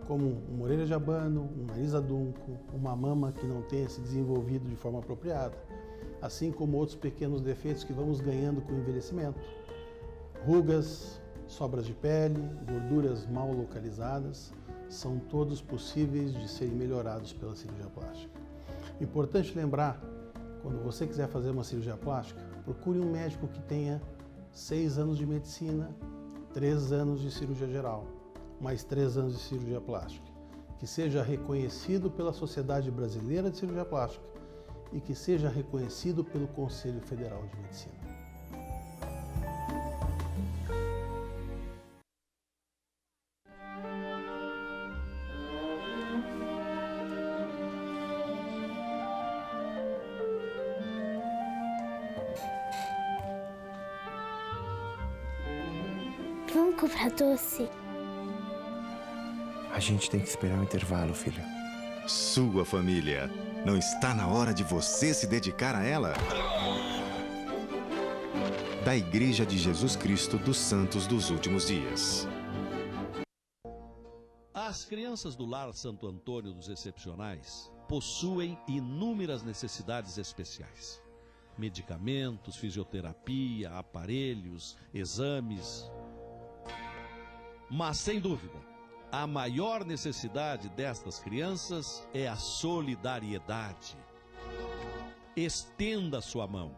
como uma orelha de abano, um nariz adunco, uma mama que não tenha se desenvolvido de forma apropriada, assim como outros pequenos defeitos que vamos ganhando com o envelhecimento. Rugas, sobras de pele, gorduras mal localizadas, são todos possíveis de serem melhorados pela cirurgia plástica. Importante lembrar, quando você quiser fazer uma cirurgia plástica, procure um médico que tenha 6 anos de medicina, 3 anos de cirurgia geral, mais 3 anos de cirurgia plástica, que seja reconhecido pela Sociedade Brasileira de Cirurgia Plástica e que seja reconhecido pelo Conselho Federal de Medicina. Vamos comprar doce? A gente tem que esperar o intervalo, filho. Sua família. Não está na hora de você se dedicar a ela? Da Igreja de Jesus Cristo dos Santos dos Últimos Dias. As crianças do Lar Santo Antônio dos Excepcionais possuem inúmeras necessidades especiais. Medicamentos, fisioterapia, aparelhos, exames. Mas, sem dúvida, a maior necessidade destas crianças é a solidariedade. Estenda sua mão.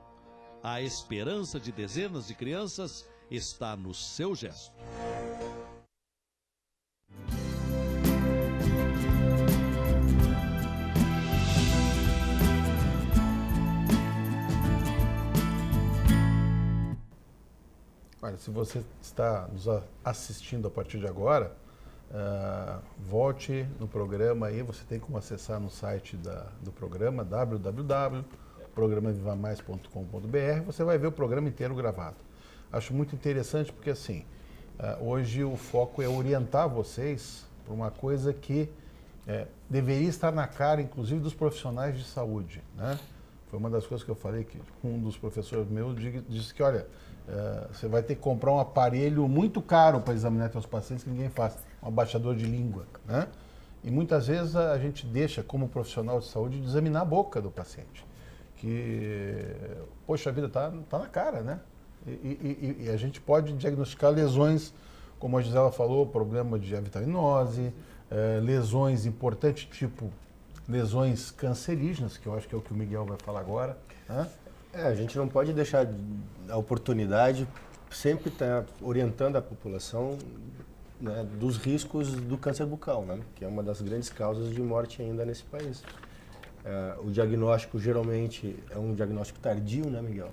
A esperança de dezenas de crianças está no seu gesto. Olha, se você está nos assistindo a partir de agora, volte no programa aí, você tem como acessar no site do programa, www.programavivamais.com.br, você vai ver o programa inteiro gravado. Acho muito interessante porque, assim, hoje o foco é orientar vocês para uma coisa que deveria estar na cara, inclusive, dos profissionais de saúde, né? Foi uma das coisas que eu falei, que um dos professores meus disse que, olha, você vai ter que comprar um aparelho muito caro para examinar seus pacientes que ninguém faz, um abaixador de língua, né? E muitas vezes a gente deixa, como profissional de saúde, de examinar a boca do paciente, que, poxa, a vida está na cara, né? E a gente pode diagnosticar lesões, como a Gisela falou, problema de avitaminose, lesões importantes, tipo lesões cancerígenas, que eu acho que é o que o Miguel vai falar agora, né? A gente não pode deixar a oportunidade, sempre estar orientando a população, né, dos riscos do câncer bucal, né, que é uma das grandes causas de morte ainda nesse país. O diagnóstico geralmente é um diagnóstico tardio, né, Miguel?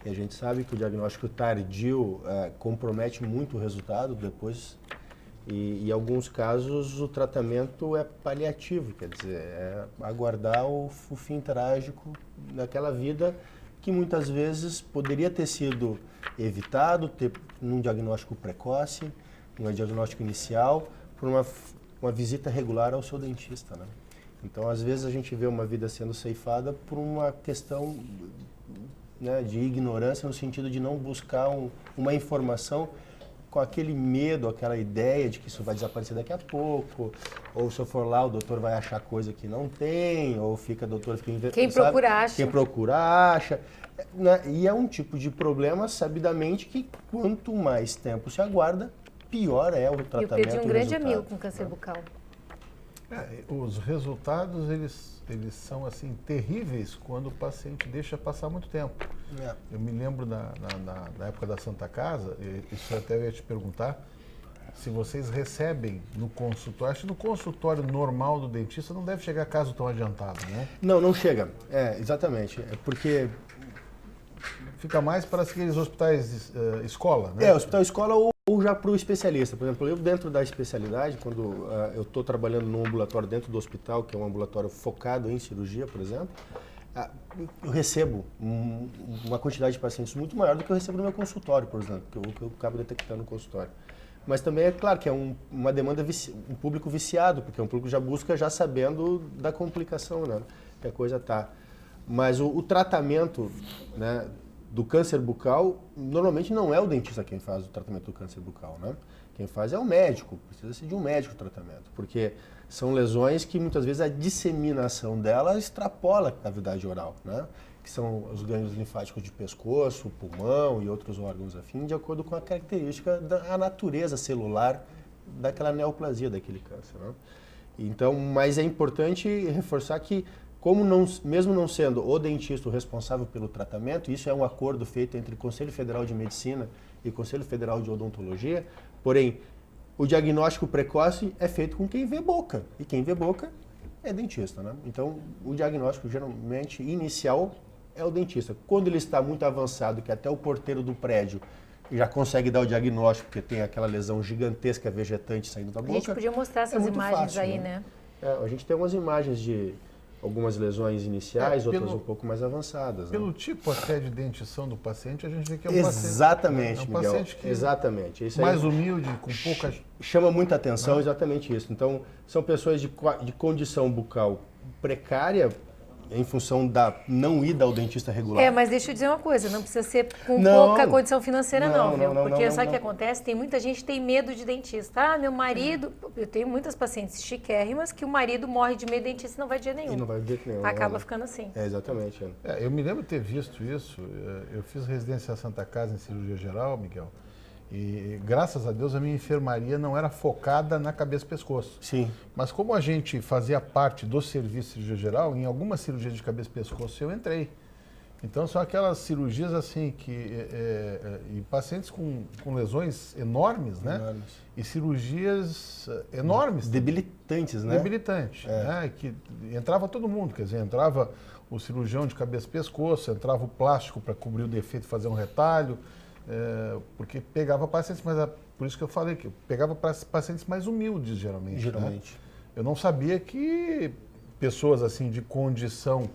E a gente sabe que o diagnóstico tardio compromete muito o resultado depois. E em alguns casos o tratamento é paliativo, quer dizer, é aguardar o fim trágico daquela vida que muitas vezes poderia ter sido evitado num diagnóstico precoce, num diagnóstico inicial, por uma visita regular ao seu dentista, né? Então, às vezes a gente vê uma vida sendo ceifada por uma questão, né, de ignorância, no sentido de não buscar uma informação com aquele medo, aquela ideia de que isso vai desaparecer daqui a pouco, ou se eu for lá o doutor vai achar coisa que não tem, ou quem procura acha. Quem procura acha, né? E é um tipo de problema, sabidamente, que quanto mais tempo se aguarda, pior é o tratamento. Eu perdi um grande amigo com câncer bucal. Os resultados, eles são assim terríveis quando o paciente deixa passar muito tempo. Eu me lembro na época da Santa Casa, isso até eu ia te perguntar, se vocês recebem no consultório, acho que no consultório normal do dentista não deve chegar caso tão adiantado, né? Não chega, exatamente, porque fica mais para aqueles hospitais escola, né? Hospital escola ou já para o especialista. Por exemplo, eu dentro da especialidade, quando eu estou trabalhando num ambulatório dentro do hospital, que é um ambulatório focado em cirurgia, por exemplo, eu recebo uma quantidade de pacientes muito maior do que eu recebo no meu consultório, por exemplo, que eu acabo detectando no consultório. Mas também é claro que é uma demanda, um público viciado, porque é um público que já busca já sabendo da complicação, né, que a coisa está. Mas o tratamento, né, do câncer bucal, normalmente não é o dentista quem faz o tratamento do câncer bucal, né? Quem faz é o médico, precisa-se de um médico o tratamento, porque são lesões que muitas vezes a disseminação dela extrapola a cavidade oral, né? Que são os ganhos linfáticos de pescoço, pulmão e outros órgãos afins, de acordo com a característica da natureza celular daquela neoplasia, daquele câncer, né? Então, mas é importante reforçar que, mesmo não sendo o dentista o responsável pelo tratamento, isso é um acordo feito entre o Conselho Federal de Medicina e o Conselho Federal de Odontologia, porém, o diagnóstico precoce é feito com quem vê boca, e quem vê boca é dentista, né? Então, o diagnóstico geralmente inicial é o dentista. Quando ele está muito avançado, que até o porteiro do prédio já consegue dar o diagnóstico, porque tem aquela lesão gigantesca vegetante saindo da boca. A gente podia mostrar essas imagens fácil, aí, né? A gente tem umas imagens de algumas lesões iniciais, outras um pouco mais avançadas. Pelo tipo até de dentição do paciente, a gente vê que é um exatamente, paciente... Miguel. Paciente que exatamente. Isso mais aí humilde, com poucas... Chama muita atenção, exatamente isso. Então, são pessoas de condição bucal precária, em função da não ida ao dentista regular. Mas deixa eu dizer uma coisa, não precisa ser com Não. pouca condição financeira não, viu? Porque sabe o que não. acontece? Tem muita gente que tem medo de dentista. Ah, meu marido... Eu tenho muitas pacientes chiquérrimas que o marido morre de medo de dentista e não vai de jeito nenhum. E não vai de jeito nenhum. Acaba ficando assim. Exatamente. Eu me lembro de ter visto isso. Eu fiz residência Santa Casa em cirurgia geral, Miguel. E graças a Deus a minha enfermaria não era focada na cabeça e pescoço. Sim. Mas como a gente fazia parte do serviço de cirurgia geral, em algumas cirurgias de cabeça e pescoço eu entrei. Então são aquelas cirurgias assim que e pacientes com lesões enormes, né? Enormes. E cirurgias enormes. Debilitantes, né? Debilitantes, né? Que entrava todo mundo, quer dizer, entrava o cirurgião de cabeça e pescoço, entrava o plástico para cobrir o defeito e fazer um retalho. Porque pegava pacientes, por isso que eu falei que eu pegava pacientes mais humildes, geralmente. Né? Eu não sabia que pessoas assim de condição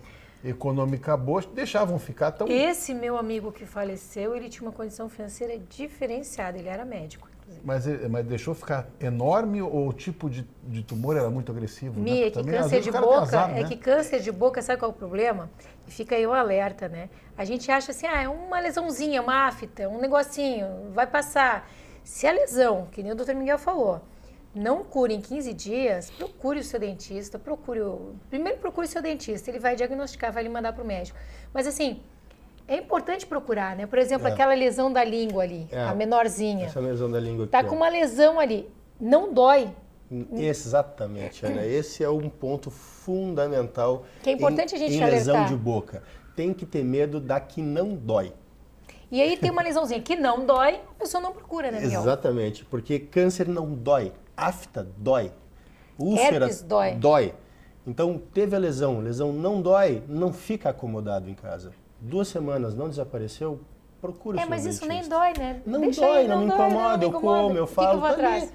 econômica boa deixavam ficar tão... Esse meu amigo que faleceu, ele tinha uma condição financeira diferenciada, ele era médico, inclusive. Mas deixou ficar enorme ou o tipo de tumor era muito agressivo? Mia, né? que Também, câncer de boca, azar, né? que câncer de boca, sabe qual é o problema? E fica aí o alerta, né? A gente acha assim, é uma lesãozinha, uma afta, um negocinho, vai passar. Se a lesão, que nem o Dr. Miguel falou, não cura em 15 dias, procure o seu dentista, primeiro procure o seu dentista, ele vai diagnosticar, vai lhe mandar para o médico. Mas assim, é importante procurar, né? Por exemplo, aquela lesão da língua ali, a menorzinha. Essa lesão da língua aqui. Tá com uma lesão ali, não dói. Exatamente, Ana. Esse é um ponto fundamental. Que é importante a gente em alertar. Lesão de boca. Tem que ter medo da que não dói. E aí tem uma lesãozinha que não dói, a pessoa não procura, né, Miguel? Exatamente, porque câncer não dói, afta dói, úlcera herpes dói. Então, teve a lesão não dói, não fica acomodado em casa. 2 semanas, não desapareceu, procura o seu mas dentista. isso nem dói, né? Não Deixa dói, aí, não me dói, incomoda, eu como, eu falo, vou atrás?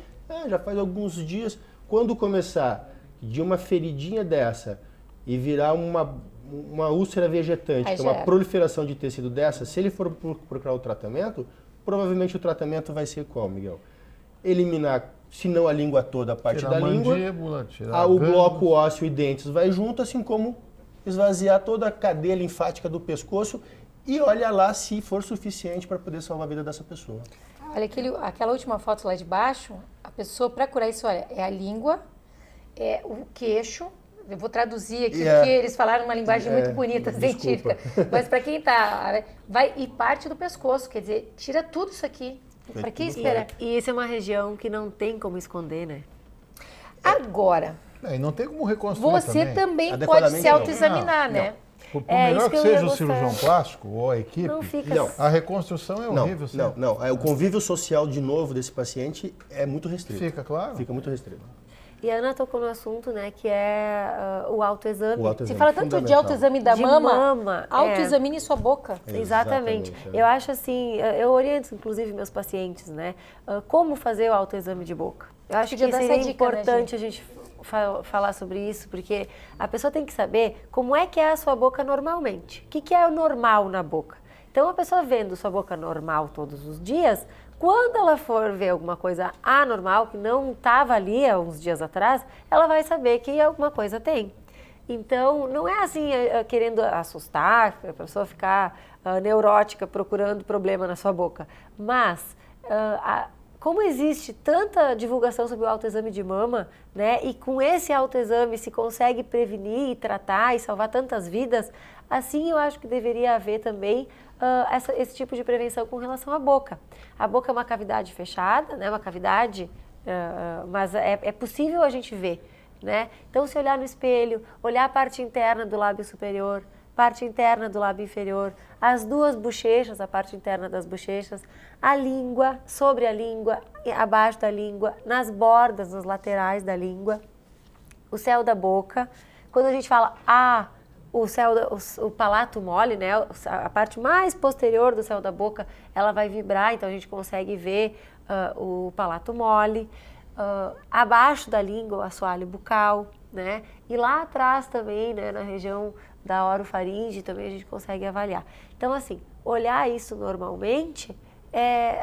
já faz alguns dias. Quando começar de uma feridinha dessa e virar uma úlcera vegetante, que é uma proliferação de tecido dessa, se ele for procurar o tratamento, provavelmente o tratamento vai ser qual, Miguel? Eliminar, se não a língua toda, a parte da língua, o bloco ósseo e dentes vai junto, assim como esvaziar toda a cadeia linfática do pescoço e olha lá se for suficiente para poder salvar a vida dessa pessoa. Olha, aquela última foto lá de baixo, a pessoa, para curar isso, olha, é a língua, é o queixo. Eu vou traduzir aqui, porque eles falaram uma linguagem muito bonita, científica. Mas para quem tá... E parte do pescoço, quer dizer, tira tudo isso aqui. Para que esperar? E isso é uma região que não tem como esconder, né? Agora... E não tem como reconstruir você também pode se autoexaminar, né? Por melhor que seja o cirurgião plástico ou a equipe, a reconstrução é horrível. Não. O convívio social, de novo, desse paciente é muito restrito. Fica, claro. Fica muito restrito. E a Ana tocou no assunto, né, que é o autoexame. Se fala tanto de autoexame da mama, autoexamine sua boca. Exatamente. Eu acho assim, eu oriento, inclusive, meus pacientes, né, como fazer o autoexame de boca. Eu acho que seria importante a gente falar sobre isso, porque a pessoa tem que saber como é que é a sua boca normalmente. O que é o normal na boca? Então, a pessoa vendo sua boca normal todos os dias, quando ela for ver alguma coisa anormal, que não estava ali há uns dias atrás, ela vai saber que alguma coisa tem. Então, não é assim, querendo assustar, a pessoa ficar neurótica, procurando problema na sua boca. Mas, como existe tanta divulgação sobre o autoexame de mama, né, e com esse autoexame se consegue prevenir e tratar e salvar tantas vidas, assim eu acho que deveria haver também esse tipo de prevenção com relação à boca. A boca é uma cavidade fechada, né, uma cavidade, mas é possível a gente ver, né? Então, se olhar no espelho, olhar a parte interna do lábio superior, parte interna do lábio inferior, as 2 bochechas, a parte interna das bochechas, a língua, sobre a língua, abaixo da língua, nas bordas, nas laterais da língua, o céu da boca. Quando a gente fala o palato mole, né, a parte mais posterior do céu da boca, ela vai vibrar, então a gente consegue ver o palato mole. Abaixo da língua, o assoalho bucal, né, e lá atrás também, né, na região da orofaringe, também a gente consegue avaliar. Então, assim, olhar isso normalmente,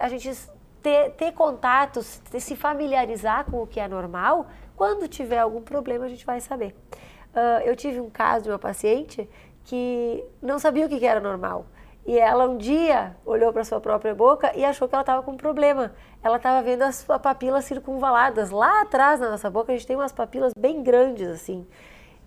a gente ter contatos, se familiarizar com o que é normal, quando tiver algum problema a gente vai saber. eu tive um caso de uma paciente que não sabia o que era normal. E ela um dia olhou para sua própria boca e achou que ela estava com um problema. Ela estava vendo as papilas circunvaladas. Lá atrás na nossa boca a gente tem umas papilas bem grandes assim.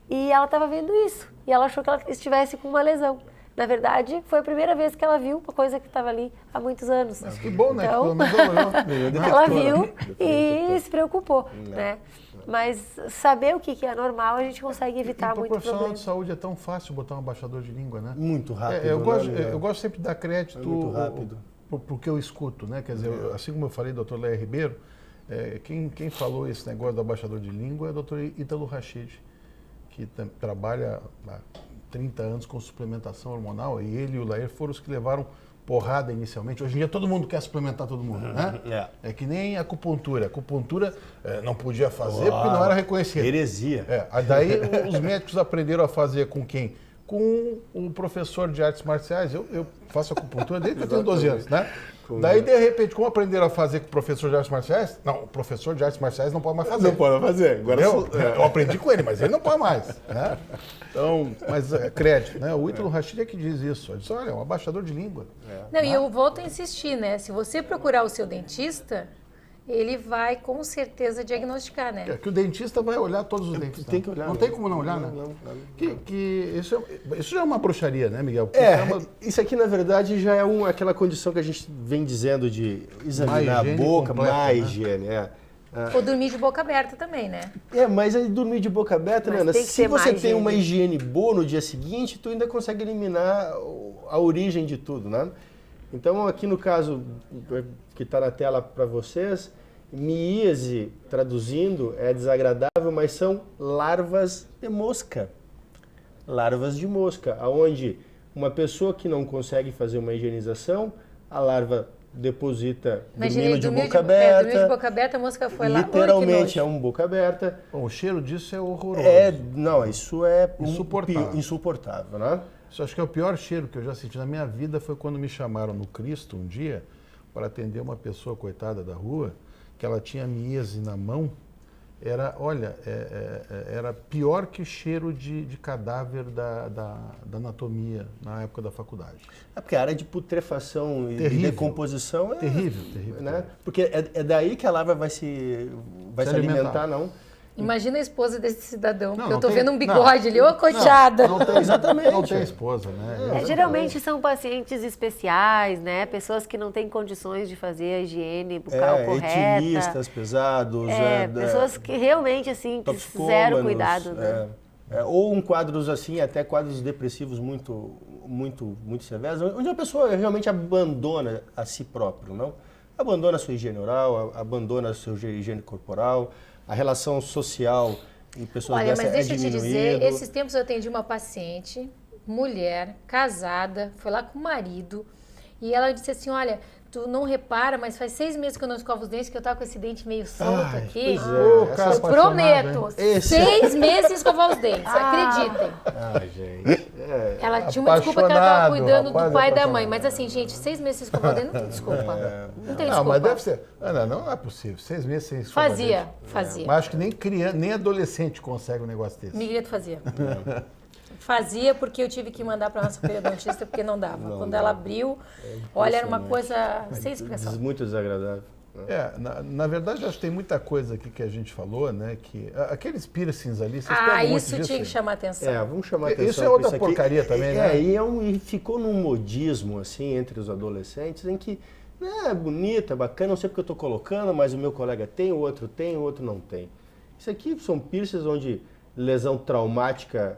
E ela estava vendo isso. E ela achou que ela estivesse com uma lesão. Na verdade, foi a primeira vez que ela viu uma coisa que estava ali há muitos anos. Mas que bom, né? Então, ela viu e se preocupou, né? Mas saber o que é normal, a gente consegue evitar muito problema. Profissional de saúde é tão fácil botar um abaixador de língua, né? Muito rápido. Eu gosto sempre de dar crédito pro que eu escuto, né? Quer dizer, assim como eu falei, doutor Léa Ribeiro, quem falou esse negócio do abaixador de língua é o doutor Ítalo Rachid, que trabalha há 30 anos com suplementação hormonal, e ele e o Laer foram os que levaram porrada inicialmente. Hoje em dia todo mundo quer suplementar todo mundo, né? É que nem a acupuntura. A acupuntura não podia fazer porque não era reconhecida. Heresia. Daí os médicos aprenderam a fazer com quem? Com um professor de artes marciais. Eu faço acupuntura desde que eu tenho 12 anos, né? Daí, de repente, como aprenderam a fazer com o professor de artes marciais? Não, o professor de artes marciais não pode mais fazer. Não pode mais fazer. Agora eu aprendi com ele, mas ele não pode mais. Né? Então, mas crédito, né? O Ítalo Rachid é que diz isso. Ele diz, olha, é um abaixador de língua. Não, e eu volto a insistir, né? Se você procurar o seu dentista, ele vai com certeza diagnosticar, né? Que o dentista vai olhar todos os dentes. Tem que olhar. Não tem como não olhar, né? Não. Isso já é uma bruxaria, né, Miguel? Isso aqui, na verdade, já é aquela condição que a gente vem dizendo de examinar a boca, mais higiene. Ou dormir de boca aberta também, né? Mas aí dormir de boca aberta, né, Ana? Se você tem uma higiene boa no dia seguinte, tu ainda consegue eliminar a origem de tudo, né? Então, aqui no caso que está na tela para vocês, miíase, traduzindo, é desagradável, mas são larvas de mosca. Larvas de mosca, onde uma pessoa que não consegue fazer uma higienização, a larva deposita dormindo de boca aberta. Dormiu de boca aberta, a mosca foi lá. Literalmente é uma boca aberta. Bom, o cheiro disso é horroroso. Isso é insuportável, né? Isso acho que é o pior cheiro que eu já senti na minha vida foi quando me chamaram no Cristo um dia para atender uma pessoa coitada da rua, que ela tinha miíase na mão. Era pior que cheiro de cadáver da anatomia na época da faculdade. Porque a área de putrefação e decomposição é terrível, né? Porque é daí que a larva vai se alimentar, não? Imagina a esposa desse cidadão, porque eu tô vendo um bigode ali, coitada. Exatamente. Não tem esposa, né? Geralmente são pacientes especiais, né? Pessoas que não têm condições de fazer a higiene bucal correta. Etilistas pesados. Pessoas que realmente, assim, zero cuidado, né? Ou quadros assim, até quadros depressivos muito severos, onde a pessoa realmente abandona a si próprio, não? Abandona a sua higiene oral, abandona a sua higiene corporal, a relação social em pessoas dessa é diminuída. Olha, mas deixa eu te dizer, esses tempos eu atendi uma paciente, mulher, casada, foi lá com o marido, e ela disse assim, olha, tu não repara, mas faz 6 meses que eu não escovo os dentes, que eu tava com esse dente meio solto aqui. Eu prometo, 6 meses sem escovar os dentes, acreditem. Gente. Ela tinha uma desculpa que ela tava cuidando do pai e da mãe, mas assim, gente, 6 meses sem escovar o dente, não tem desculpa. Não tem desculpa. Mas deve ser. Ana, não é possível, 6 meses sem escovar o dente. Fazia. Mas acho que nem criança, nem adolescente consegue um negócio desse. Miguelito fazia. Fazia porque eu tive que mandar para nossa periodontista porque não dava. Quando ela abriu, olha, era uma coisa sem explicação. Muito desagradável. Na verdade, acho que tem muita coisa aqui que a gente falou, né? Que aqueles piercings ali, vocês pegam muito isso disso, tinha que chamar atenção. Vamos chamar atenção. Isso é outra porcaria também, né? E ficou num modismo, assim, entre os adolescentes, em que é bonita, é bacana, não sei porque eu estou colocando, mas o meu colega tem, o outro não tem. Isso aqui são piercings onde lesão traumática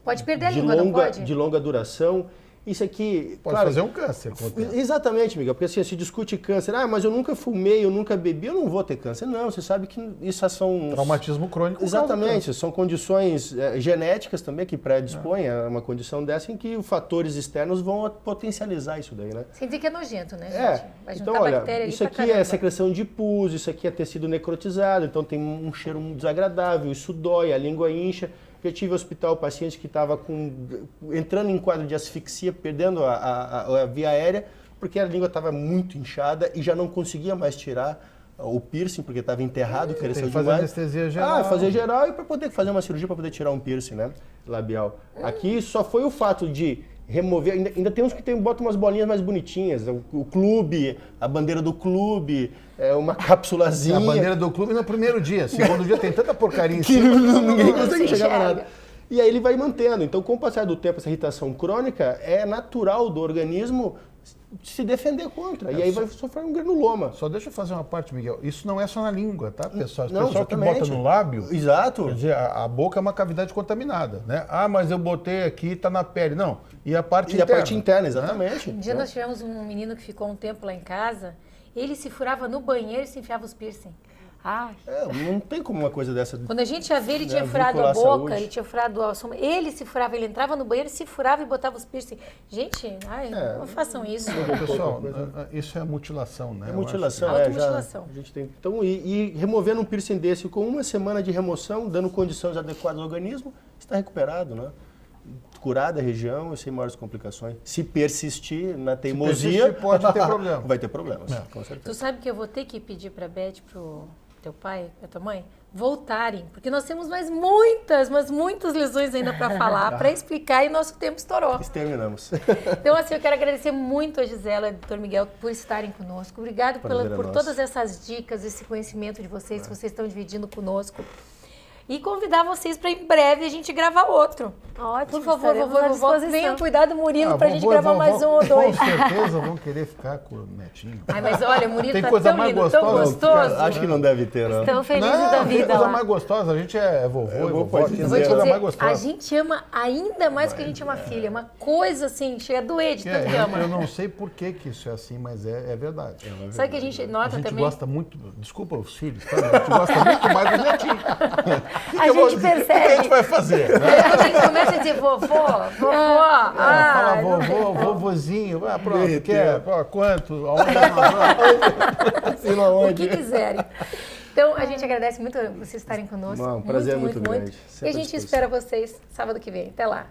pode perder a língua, não pode? De longa duração. Isso aqui... Pode fazer um câncer. Exatamente, Miguel, porque assim, se discute câncer, mas eu nunca fumei, eu nunca bebi, eu não vou ter câncer. Não, você sabe que isso são... Traumatismo crônico. Exatamente, são condições genéticas também que predispõem a uma condição dessa em que fatores externos vão potencializar isso daí, né? Sem dizer que é nojento, né, gente? Vai então, olha, isso aqui é secreção de pus, isso aqui é tecido necrotizado, então tem um cheiro desagradável, isso dói, a língua incha. Eu tive no hospital paciente que estava entrando em quadro de asfixia, perdendo a via aérea, porque a língua estava muito inchada e já não conseguia mais tirar o piercing, porque estava enterrado, cresceu Tem que fazer demais. anestesia geral. Fazer geral e para poder fazer uma cirurgia para poder tirar um piercing, né, labial. Aqui só foi o fato de remover, ainda tem uns que botam umas bolinhas mais bonitinhas, o clube, a bandeira do clube, uma cápsulazinha. A bandeira do clube no primeiro dia, segundo dia tem tanta porcaria em que cima. ninguém consegue chegar a nada. E aí ele vai mantendo. Então, com o passar do tempo, essa irritação crônica é natural do organismo se defender contra. E aí vai sofrer um granuloma. Só deixa eu fazer uma parte, Miguel. Isso não é só na língua, tá, pessoal? O Não, pessoal que exatamente. bota no lábio... Exato. Quer dizer, a boca é uma cavidade contaminada, né? Ah, mas eu botei aqui, tá na pele. Não. E a parte interna? E a parte interna, exatamente. Um dia nós tivemos um menino que ficou um tempo lá em casa, ele se furava no banheiro e se enfiava os piercing. Não tem como uma coisa dessa... Quando a gente ia ver, ele tinha furado a boca, ele tinha furado a soma. Ele se furava, ele entrava no banheiro, se furava e botava os piercing. Gente, não façam isso. Pessoal, isso é mutilação, né? É mutilação, automutilação. A gente tem, então, e removendo um piercing desse com uma semana de remoção, dando condições adequadas ao organismo, está recuperado, né? Curada a região e sem maiores complicações. Se persistir na teimosia... pode ter problema. Vai ter problemas, com certeza. Tu sabe que eu vou ter que pedir para a Beth, pro teu pai, pra tua mãe, voltarem, porque nós temos mais muitas lesões ainda para falar, para explicar, e nosso tempo estourou. Terminamos. Então, assim, eu quero agradecer muito a Gisela e ao Dr. Miguel por estarem conosco. Obrigado por todas essas dicas, esse conhecimento de vocês, que vocês estão dividindo conosco. E convidar vocês para em breve a gente gravar outro. Ótimo, por favor, vovô, venham cuidar do Murilo para a gente gravar mais um ou dois. Com certeza vão querer ficar com o netinho. Ai, mas olha, o Murilo tem tá coisa tão mais lindo, gostosa, tão gostoso. Acho que não deve ter, não. Estão felizes da vida coisa lá. mais gostosa, a gente é vovô e vovó. pode Eu vou te coisa dizer, mais gostosa. a gente ama ainda mais que a gente ama filha. Uma coisa assim, chega a doer de tanto que ama. Eu não sei por que isso é assim, mas é verdade. Sabe que a gente nota também? A gente também? gosta muito, desculpa os filhos, tá? A gente gosta muito mais do netinho. A gente percebe. O que a gente vai fazer? Quando a gente começa a dizer vovô, fala vovô, vovozinho, pronto, quer, quanto, aonde, o que quiserem. Então, a gente agradece muito vocês estarem conosco. Um prazer muito grande. E a gente espera vocês sábado que vem. Até lá.